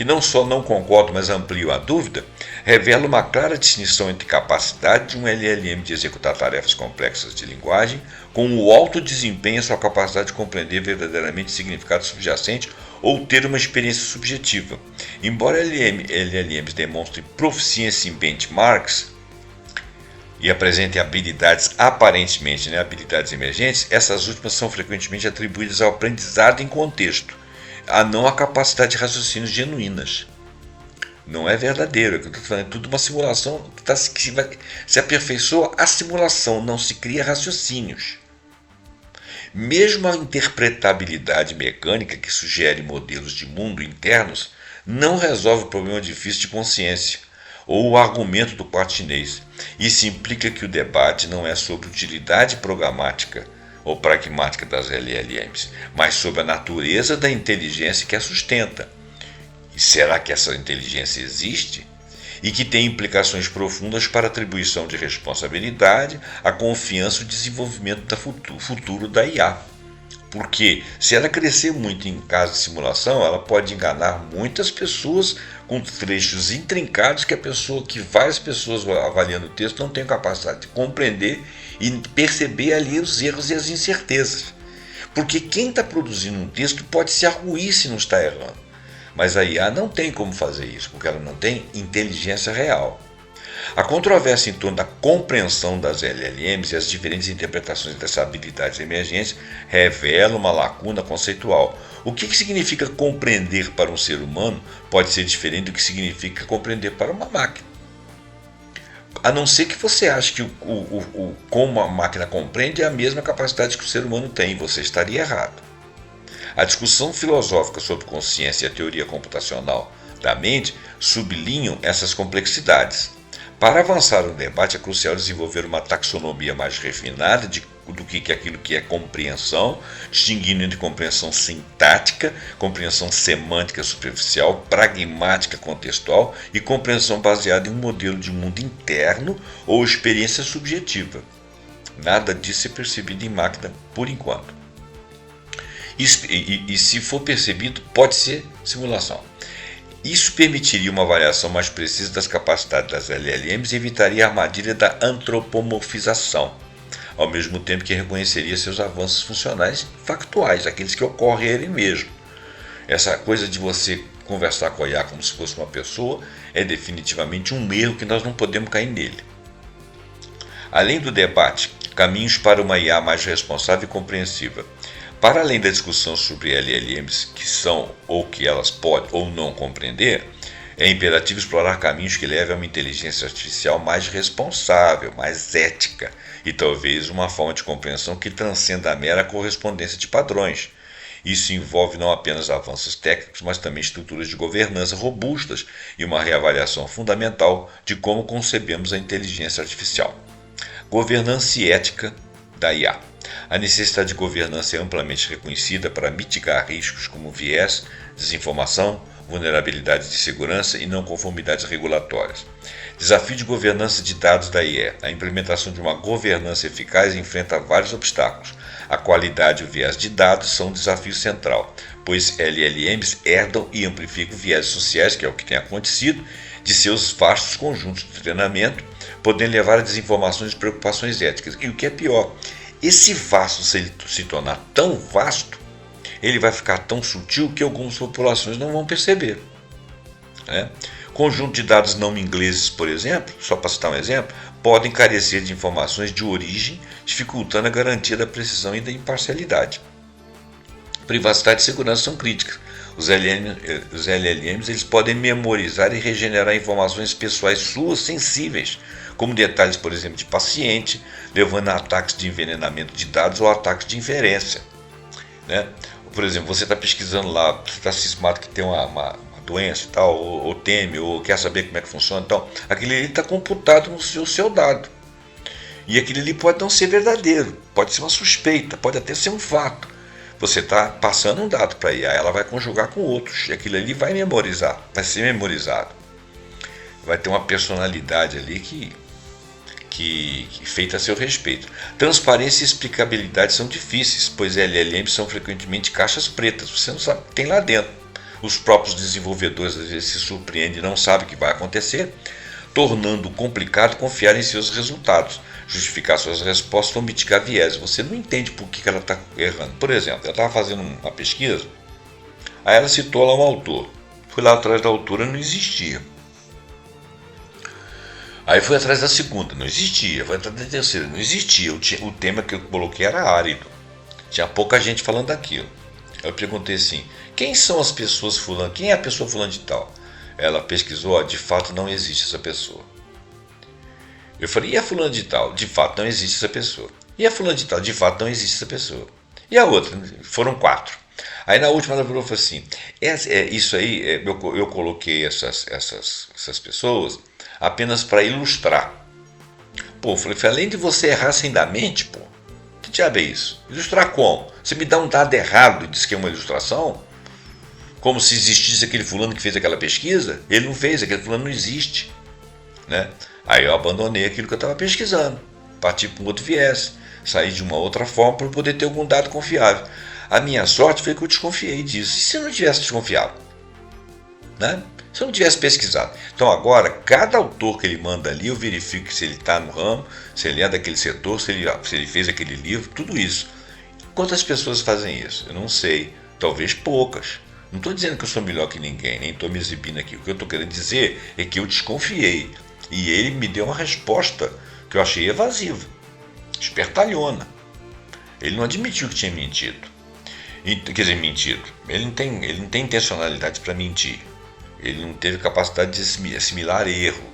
não só não concordam, mas ampliam a dúvida, revela uma clara distinção entre capacidade de um LLM de executar tarefas complexas de linguagem, com o alto desempenho e sua capacidade de compreender verdadeiramente o significado subjacente ou ter uma experiência subjetiva. Embora LLMs demonstrem proficiência em benchmarks e apresentem habilidades aparentemente, habilidades emergentes, essas últimas são frequentemente atribuídas ao aprendizado em contexto, a não a capacidade de raciocínios genuínas. Não é verdadeiro, é o que eu estou falando, é tudo uma simulação que se aperfeiçoa a simulação, não se cria raciocínios. Mesmo a interpretabilidade mecânica, que sugere modelos de mundo internos, não resolve o problema difícil de consciência, ou o argumento do quarto chinês. Isso implica que o debate não é sobre utilidade programática ou pragmática das LLMs, mas sobre a natureza da inteligência que a sustenta. E será que essa inteligência existe? E que tem implicações profundas para a atribuição de responsabilidade, a confiança e o desenvolvimento futuro da IA. Porque se ela crescer muito em caso de simulação, ela pode enganar muitas pessoas com trechos intrincados que várias pessoas avaliando o texto não têm capacidade de compreender e perceber ali os erros e as incertezas. Porque quem está produzindo um texto pode se arruir se não está errando. Mas a IA não tem como fazer isso, porque ela não tem inteligência real. A controvérsia em torno da compreensão das LLMs e as diferentes interpretações dessas habilidades emergentes revela uma lacuna conceitual. O que significa compreender para um ser humano pode ser diferente do que significa compreender para uma máquina. A não ser que você ache que como a máquina compreende é a mesma capacidade que o ser humano tem, você estaria errado. A discussão filosófica sobre consciência e a teoria computacional da mente sublinham essas complexidades. Para avançar no debate, é crucial desenvolver uma taxonomia mais refinada do que aquilo que é compreensão, distinguindo entre compreensão sintática, compreensão semântica superficial, pragmática contextual e compreensão baseada em um modelo de mundo interno ou experiência subjetiva. Nada disso é percebido em máquina por enquanto. E se for percebido, pode ser simulação. Isso permitiria uma avaliação mais precisa das capacidades das LLMs e evitaria a armadilha da antropomorfização, ao mesmo tempo que reconheceria seus avanços funcionais e factuais, aqueles que ocorrerem mesmo. Essa coisa de você conversar com a IA como se fosse uma pessoa é definitivamente um erro que nós não podemos cair nele. Além do debate, caminhos para uma IA mais responsável e compreensiva. Para além da discussão sobre LLMs que são ou que elas podem ou não compreender, é imperativo explorar caminhos que levem a uma inteligência artificial mais responsável, mais ética e talvez uma forma de compreensão que transcenda a mera correspondência de padrões. Isso envolve não apenas avanços técnicos, mas também estruturas de governança robustas e uma reavaliação fundamental de como concebemos a inteligência artificial. Governança e ética da IA. A necessidade de governança é amplamente reconhecida para mitigar riscos como viés, desinformação, vulnerabilidades de segurança e não conformidades regulatórias. Desafio de governança de dados da IE. A implementação de uma governança eficaz enfrenta vários obstáculos. A qualidade e o viés de dados são um desafio central, pois LLMs herdam e amplificam viés sociais, que é o que tem acontecido, de seus vastos conjuntos de treinamento, podendo levar a desinformações e preocupações éticas. E o que é pior, esse vasto, se ele se tornar tão vasto, ele vai ficar tão sutil que algumas populações não vão perceber. Conjunto de dados não ingleses, por exemplo, só para citar um exemplo, podem carecer de informações de origem, dificultando a garantia da precisão e da imparcialidade. Privacidade e segurança são críticas. Os LLMs eles podem memorizar e regenerar informações pessoais suas sensíveis, como detalhes, por exemplo, de paciente, levando a ataques de envenenamento de dados ou ataques de inferência. Por exemplo, você está pesquisando lá, você está cismado que tem uma doença e tal, ou teme, ou quer saber como é que funciona, então, aquele ali está computado no seu dado. E aquele ali pode não ser verdadeiro, pode ser uma suspeita, pode até ser um fato. Você está passando um dado para a IA, ela vai conjugar com outros, e aquilo ali vai ser memorizado. Vai ter uma personalidade ali que feita a seu respeito. Transparência e explicabilidade são difíceis, pois LLMs são frequentemente caixas pretas, você não sabe o que tem lá dentro. Os próprios desenvolvedores às vezes se surpreendem e não sabem o que vai acontecer, tornando complicado confiar em seus resultados, justificar suas respostas ou mitigar viés. Você não entende por que ela está errando. Por exemplo, eu estava fazendo uma pesquisa, Aí ela citou lá um autor. Fui lá atrás da autora, não existia. Aí fui atrás da segunda, não existia. Fui atrás da terceira, não existia. O tema que eu coloquei era árido. Tinha pouca gente falando daquilo. Eu perguntei assim, quem são as pessoas fulano? Quem é a pessoa fulano de tal? Ela pesquisou, de fato não existe essa pessoa. Eu falei, e a fulano de tal? De fato não existe essa pessoa. E a fulano de tal? De fato não existe essa pessoa. E a outra? Foram 4. Aí na última ela falou assim, isso aí, eu coloquei essas pessoas apenas para ilustrar. Pô, eu falei, além de você errar sem dar mente, pô, que diabo é isso? Ilustrar como? Você me dá um dado errado e diz que é uma ilustração? Como se existisse aquele fulano que fez aquela pesquisa? Ele não fez, aquele fulano não existe. Né? Aí eu abandonei aquilo que eu estava pesquisando, parti para um outro viés, saí de uma outra forma para poder ter algum dado confiável. A minha sorte foi que eu desconfiei disso. E se eu não tivesse desconfiado? Né? Se eu não tivesse pesquisado. Então agora, cada autor que ele manda ali, eu verifico se ele está no ramo, se ele é daquele setor, se ele fez aquele livro, tudo isso. Quantas pessoas fazem isso? Eu não sei. Talvez poucas. Não estou dizendo que eu sou melhor que ninguém, nem estou me exibindo aqui. O que eu estou querendo dizer é que eu desconfiei. E ele me deu uma resposta que eu achei evasiva, espertalhona. Ele não admitiu que tinha mentido. Quer dizer, mentido. Ele não tem intencionalidade para mentir. Ele não teve capacidade de assimilar erro.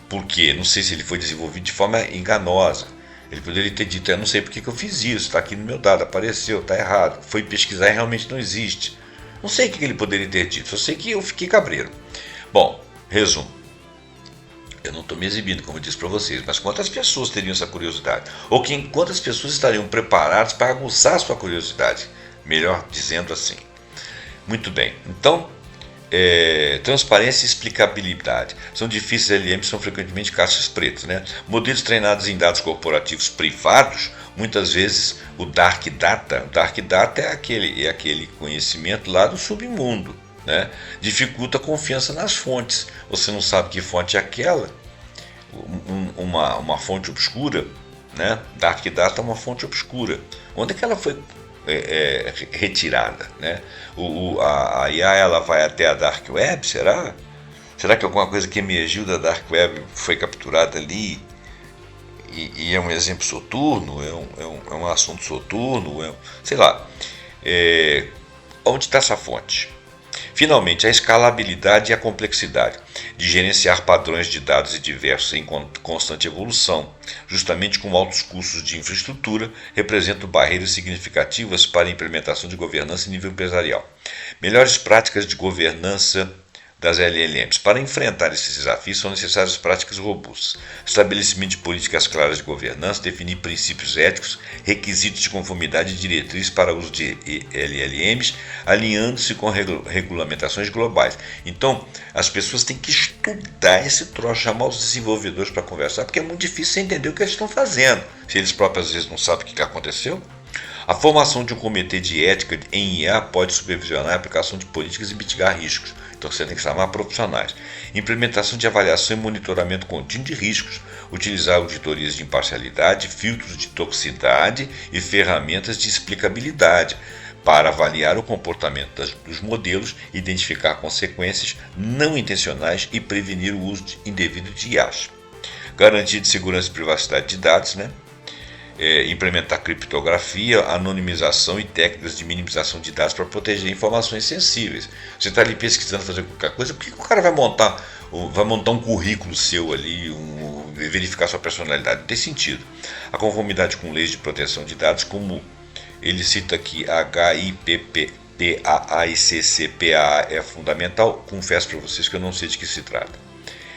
Por quê? Não sei se ele foi desenvolvido de forma enganosa. Ele poderia ter dito, eu não sei porque que eu fiz isso, está aqui no meu dado, apareceu, está errado. Foi pesquisar e realmente não existe. Não sei o que ele poderia ter dito, só sei que eu fiquei cabreiro. Bom, resumo. Eu não estou me exibindo, como eu disse para vocês, mas quantas pessoas teriam essa curiosidade? Ou quantas pessoas estariam preparadas para aguçar a sua curiosidade? Melhor dizendo assim. Muito bem, então, transparência e explicabilidade. São difíceis, LLMs são frequentemente caixas pretas. Né? Modelos treinados em dados corporativos privados, muitas vezes o Dark Data é aquele conhecimento lá do submundo. Né? Dificulta a confiança nas fontes. Você não sabe que fonte é aquela. Uma fonte obscura, né? Dark Data é uma fonte obscura. Onde é que ela foi retirada? Né? A IA ela vai até a Dark Web? Será? Será que alguma coisa que emergiu da Dark Web foi capturada ali? E é um exemplo soturno? É um assunto soturno? Sei lá. Onde está essa fonte? Finalmente, a escalabilidade e a complexidade de gerenciar padrões de dados diversos em constante evolução, justamente com altos custos de infraestrutura, representam barreiras significativas para a implementação de governança em nível empresarial. Melhores práticas de governança das LLMs. Para enfrentar esses desafios são necessárias práticas robustas, estabelecimento de políticas claras de governança, definir princípios éticos, requisitos de conformidade e diretrizes para o uso de LLMs, alinhando-se com regulamentações globais. Então, as pessoas têm que estudar esse troço, chamar os desenvolvedores para conversar, porque é muito difícil entender o que eles estão fazendo, se eles próprios às vezes não sabem o que aconteceu. A formação de um comitê de ética em IA pode supervisionar a aplicação de políticas e mitigar riscos. Então você tem que chamar profissionais. Implementação de avaliação e monitoramento contínuo de riscos. Utilizar auditorias de imparcialidade, filtros de toxicidade e ferramentas de explicabilidade para avaliar o comportamento dos modelos, identificar consequências não intencionais e prevenir o uso indevido de IAs. Garantia de segurança e privacidade de dados, né? Implementar criptografia, anonimização e técnicas de minimização de dados para proteger informações sensíveis. Você está ali pesquisando, fazendo qualquer coisa, por que o cara vai montar um currículo seu ali, verificar sua personalidade? Não tem sentido. A conformidade com leis de proteção de dados, como ele cita aqui, HIPPAICCPA é fundamental. Confesso para vocês que eu não sei de que se trata.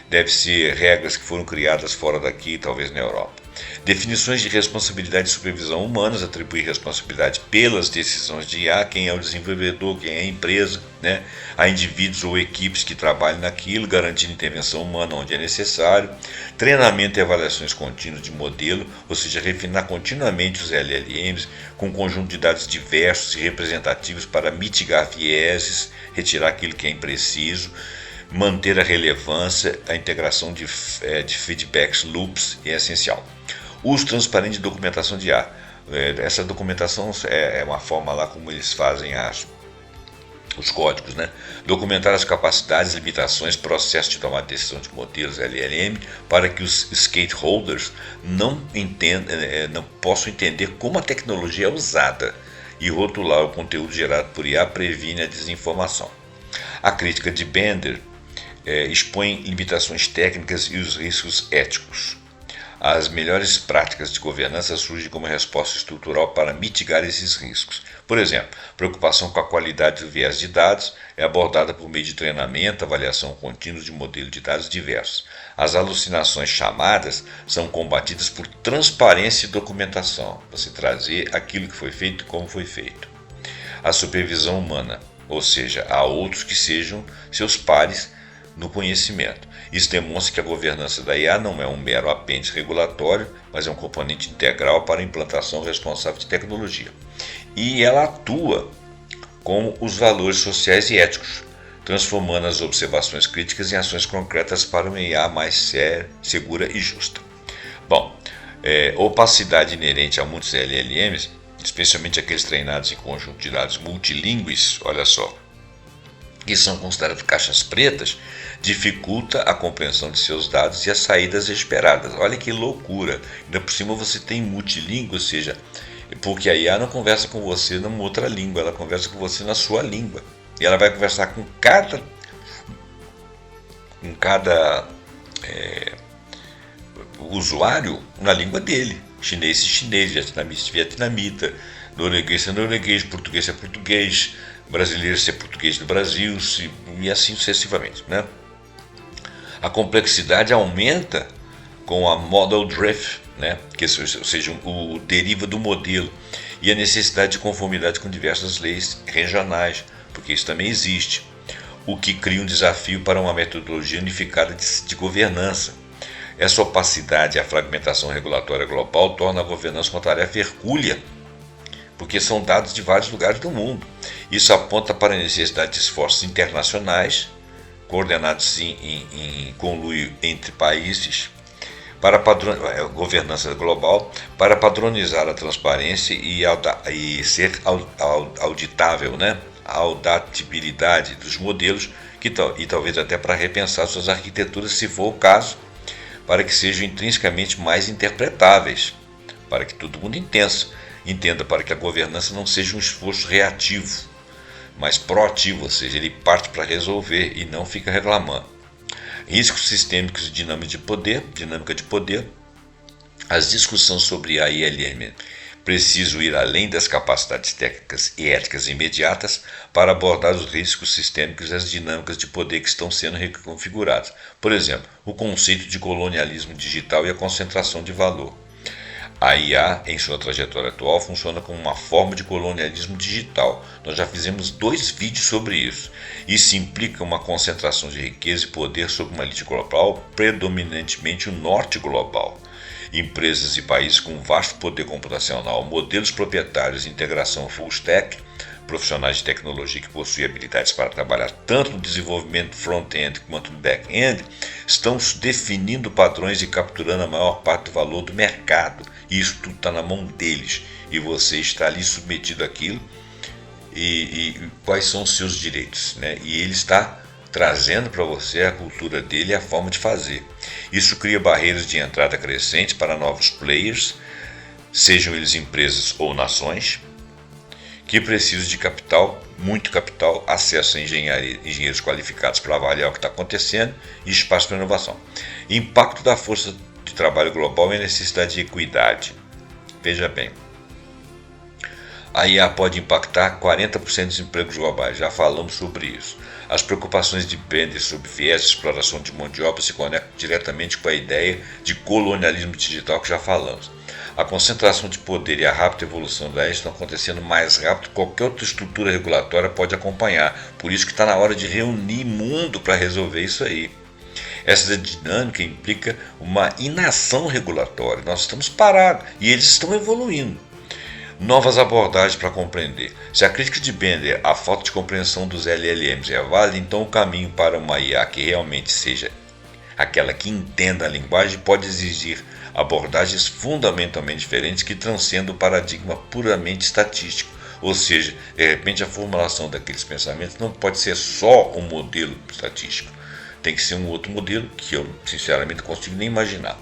Deve ser regras que foram criadas fora daqui, talvez na Europa. Definições de responsabilidade e supervisão humanas, atribuir responsabilidade pelas decisões de IA, quem é o desenvolvedor, quem é a empresa, né? A indivíduos ou equipes que trabalham naquilo, garantindo intervenção humana onde é necessário. Treinamento e avaliações contínuas de modelo, ou seja, refinar continuamente os LLMs com um conjunto de dados diversos e representativos para mitigar vieses, retirar aquilo que é impreciso. Manter a relevância, a integração de feedbacks loops é essencial. Uso transparente de documentação de IA. Essa documentação é uma forma lá como eles fazem os códigos, né? Documentar as capacidades, limitações, processos de tomada de decisão de modelos LLM para que os stakeholders não possam entender como a tecnologia é usada e rotular o conteúdo gerado por IA previne a desinformação. A crítica de Bender expõe limitações técnicas e os riscos éticos. As melhores práticas de governança surgem como resposta estrutural para mitigar esses riscos. Por exemplo, preocupação com a qualidade do viés de dados é abordada por meio de treinamento, avaliação contínua de modelos de dados diversos. As alucinações chamadas são combatidas por transparência e documentação, você trazer aquilo que foi feito e como foi feito. A supervisão humana, ou seja, há outros que sejam seus pares no conhecimento. Isso demonstra que a governança da IA não é um mero apêndice regulatório, mas é um componente integral para a implantação responsável de tecnologia. E ela atua com os valores sociais e éticos, transformando as observações críticas em ações concretas para uma IA mais segura e justa. Bom, opacidade inerente a muitos LLMs, especialmente aqueles treinados em conjunto de dados multilingües, olha só, que são considerados caixas pretas, dificulta a compreensão de seus dados e as saídas esperadas. Olha que loucura! Ainda por cima você tem multilíngua, ou seja, porque a IA não conversa com você numa outra língua, ela conversa com você na sua língua. E ela vai conversar com cada usuário na língua dele. Chinês é chinês, vietnamita é vietnamita, norueguês é norueguês, português é português, brasileiro é português do Brasil, e assim sucessivamente, né? A complexidade aumenta com a model drift, né? Ou seja, o deriva do modelo, e a necessidade de conformidade com diversas leis regionais, porque isso também existe, o que cria um desafio para uma metodologia unificada de governança. Essa opacidade e a fragmentação regulatória global torna a governança uma tarefa hercúlea, porque são dados de vários lugares do mundo. Isso aponta para a necessidade de esforços internacionais, coordenados em conluio entre países, para governança global, para padronizar a transparência e ser auditável, né? A auditabilidade dos modelos, e talvez até para repensar suas arquiteturas, se for o caso, para que sejam intrinsecamente mais interpretáveis, para que todo mundo entenda, para que a governança não seja um esforço reativo, mas proativo, ou seja, ele parte para resolver e não fica reclamando. Riscos sistêmicos e dinâmica de poder. As discussões sobre a ILM precisam ir além das capacidades técnicas e éticas imediatas para abordar os riscos sistêmicos e as dinâmicas de poder que estão sendo reconfiguradas. Por exemplo, o conceito de colonialismo digital e a concentração de valor. A IA, em sua trajetória atual, funciona como uma forma de colonialismo digital. Nós já fizemos 2 vídeos sobre isso. Isso implica uma concentração de riqueza e poder sobre uma elite global, predominantemente o norte global. Empresas e países com vasto poder computacional, modelos proprietários e integração full stack, profissionais de tecnologia que possuem habilidades para trabalhar tanto no desenvolvimento front-end quanto no back-end, estão definindo padrões e capturando a maior parte do valor do mercado. E isso tudo está na mão deles. E você está ali submetido àquilo. E quais são os seus direitos, né? E ele está trazendo para você a cultura dele e a forma de fazer. Isso cria barreiras de entrada crescentes para novos players, sejam eles empresas ou nações, que precisam de capital, muito capital, acesso a engenheiros qualificados para avaliar o que está acontecendo e espaço para inovação. Impacto da força de trabalho global e a necessidade de equidade. Veja bem, a IA pode impactar 40% dos empregos globais, já falamos sobre isso. As preocupações de Bender sobre viés de exploração de mão de obra se conectam diretamente com a ideia de colonialismo digital que já falamos. A concentração de poder e a rápida evolução da IA estão acontecendo mais rápido que qualquer outra estrutura regulatória pode acompanhar. Por isso que está na hora de reunir mundo para resolver isso aí. Essa dinâmica implica uma inação regulatória. Nós estamos parados e eles estão evoluindo. Novas abordagens para compreender. Se a crítica de Bender à falta de compreensão dos LLMs é válida, então o caminho para uma IA que realmente seja aquela que entenda a linguagem pode exigir abordagens fundamentalmente diferentes que transcendam o paradigma puramente estatístico. Ou seja, de repente a formulação daqueles pensamentos não pode ser só um modelo estatístico. Tem que ser um outro modelo que eu sinceramente não consigo nem imaginar.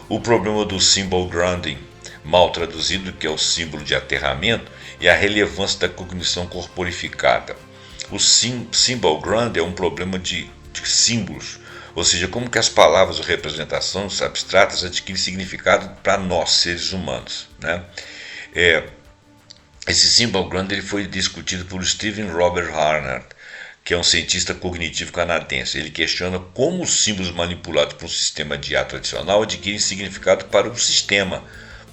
O problema do symbol grounding, mal traduzido, que é o símbolo de aterramento, é a relevância da cognição corporificada. O symbol grounding é um problema de símbolos, ou seja, como que as palavras ou representações abstratas adquirem significado para nós, seres humanos, né? Esse symbol grounding ele foi discutido por Stephen Robert Harnard, que é um cientista cognitivo canadense. Ele questiona como os símbolos manipulados por um sistema de IA tradicional adquirem significado para o sistema,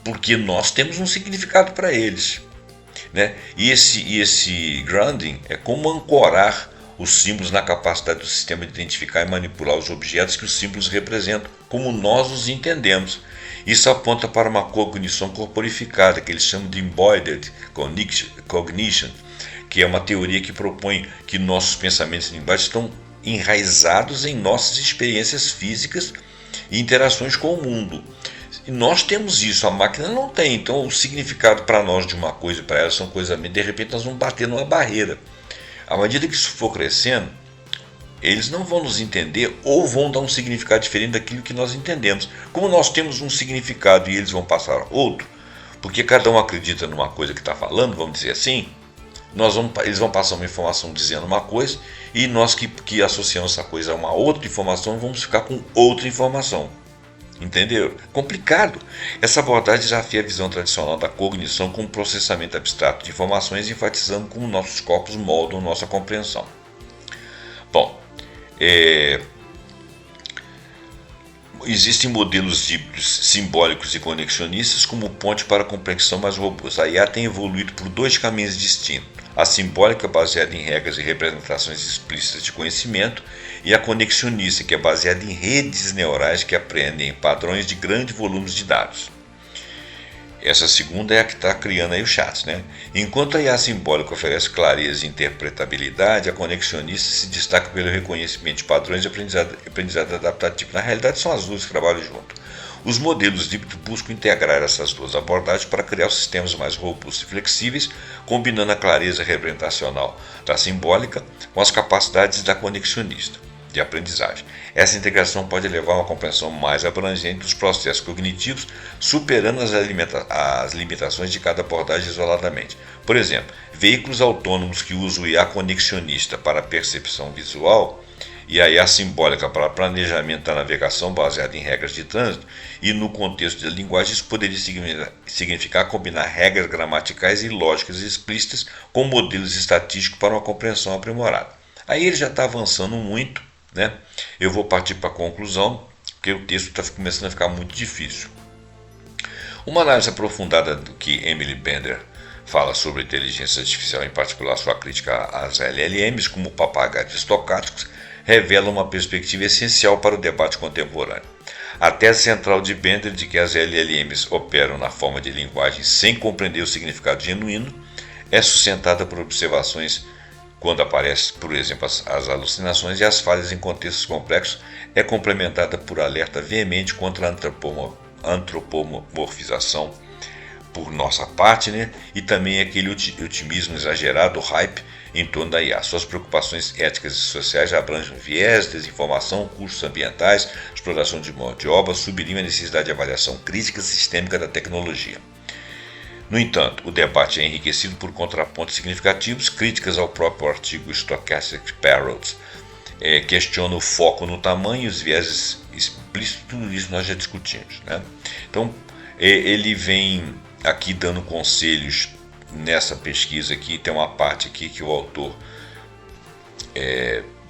porque nós temos um significado para eles, né? E esse grounding é como ancorar os símbolos na capacidade do sistema de identificar e manipular os objetos que os símbolos representam, como nós os entendemos. Isso aponta para uma cognição corporificada, que eles chamam de embodied cognition, que é uma teoria que propõe que nossos pensamentos e linguagem estão enraizados em nossas experiências físicas e interações com o mundo. E nós temos isso, a máquina não tem. Então o significado para nós de uma coisa e para ela são coisas, de repente nós vamos bater numa barreira. À medida que isso for crescendo, eles não vão nos entender ou vão dar um significado diferente daquilo que nós entendemos. Como nós temos um significado e eles vão passar outro, porque cada um acredita numa coisa que está falando, vamos dizer assim, eles vão passar uma informação dizendo uma coisa e nós que associamos essa coisa a uma outra informação vamos ficar com outra informação. Entendeu? Complicado. Essa abordagem desafia a visão tradicional da cognição como processamento abstrato de informações, enfatizando como nossos corpos moldam nossa compreensão. Bom, existem modelos híbridos simbólicos e conexionistas como ponte para a compreensão mais robusta. A IA tem evoluído por dois caminhos distintos: a simbólica, baseada em regras e representações explícitas de conhecimento, e a conexionista, que é baseada em redes neurais que aprendem padrões de grandes volumes de dados. Essa segunda é a que está criando aí o chat, né? Enquanto a IA simbólica oferece clareza e interpretabilidade, a conexionista se destaca pelo reconhecimento de padrões e aprendizado adaptativo. Na realidade, são as duas que trabalham junto. Os modelos híbridos buscam integrar essas duas abordagens para criar sistemas mais robustos e flexíveis, combinando a clareza representacional da simbólica com as capacidades da conexionista de aprendizagem. Essa integração pode levar a uma compreensão mais abrangente dos processos cognitivos, superando as limitações de cada abordagem isoladamente. Por exemplo, veículos autônomos que usam o IA conexionista para percepção visual e a IA simbólica para planejamento da navegação baseada em regras de trânsito, e no contexto da linguagem isso poderia significar combinar regras gramaticais e lógicas explícitas com modelos estatísticos para uma compreensão aprimorada. Aí ele já está avançando muito, né? Eu vou partir para a conclusão, porque o texto está começando a ficar muito difícil. Uma análise aprofundada do que Emily Bender fala sobre inteligência artificial, em particular sua crítica às LLMs como papagaios estocásticos, revela uma perspectiva essencial para o debate contemporâneo. A tese central de Bender de que as LLMs operam na forma de linguagem sem compreender o significado genuíno é sustentada por observações quando aparecem, por exemplo, as alucinações e as falhas em contextos complexos, é complementada por alerta veemente contra a antropomorfização por nossa parte, né? E também aquele otimismo exagerado, o hype em torno da IA. Suas preocupações éticas e sociais abrangem viés, desinformação, custos ambientais, exploração de mão de obra, sublinham a necessidade de avaliação crítica sistêmica da tecnologia. No entanto, o debate é enriquecido por contrapontos significativos, críticas ao próprio artigo Stochastic Parrots, questiona o foco no tamanho e os vieses explícitos, tudo isso nós já discutimos, né? Então, ele vem aqui dando conselhos nessa pesquisa aqui, tem uma parte aqui que o autor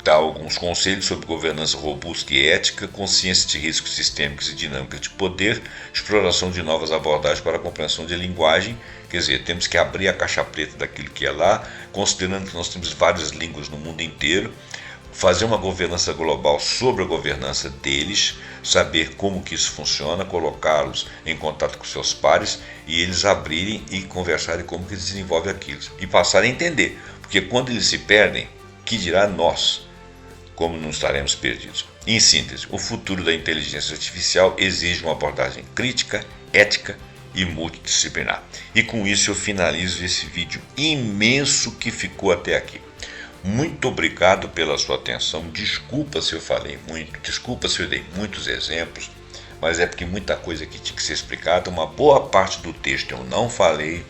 dá alguns conselhos sobre governança robusta e ética, consciência de riscos sistêmicos e dinâmica de poder, exploração de novas abordagens para a compreensão de linguagem. Quer dizer, temos que abrir a caixa preta daquilo que é lá, considerando que nós temos várias línguas no mundo inteiro, fazer uma governança global sobre a governança deles, saber como que isso funciona, colocá-los em contato com seus pares e eles abrirem e conversarem como que eles desenvolvem aquilo e passarem a entender, porque quando eles se perdem, que dirá nós, como não estaremos perdidos. Em síntese, o futuro da inteligência artificial exige uma abordagem crítica, ética e multidisciplinar. E com isso eu finalizo esse vídeo imenso que ficou até aqui. Muito obrigado pela sua atenção. Desculpa se eu falei muito, desculpa se eu dei muitos exemplos, mas é porque muita coisa aqui tinha que ser explicada. Uma boa parte do texto eu não falei,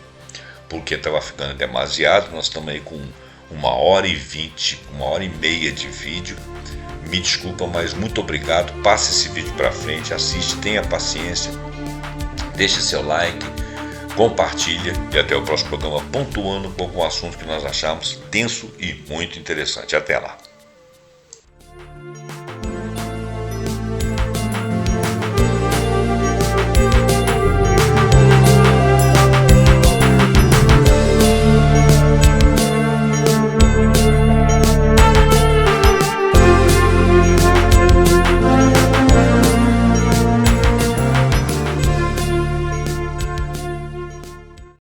porque estava ficando demasiado. Nós estamos aí com 1h20, 1h30 de vídeo. Me desculpa, mas muito obrigado. Passe esse vídeo para frente, assiste, tenha paciência, deixe seu like, compartilha e até o próximo programa pontuando com algum assunto que nós achamos tenso e muito interessante. Até lá!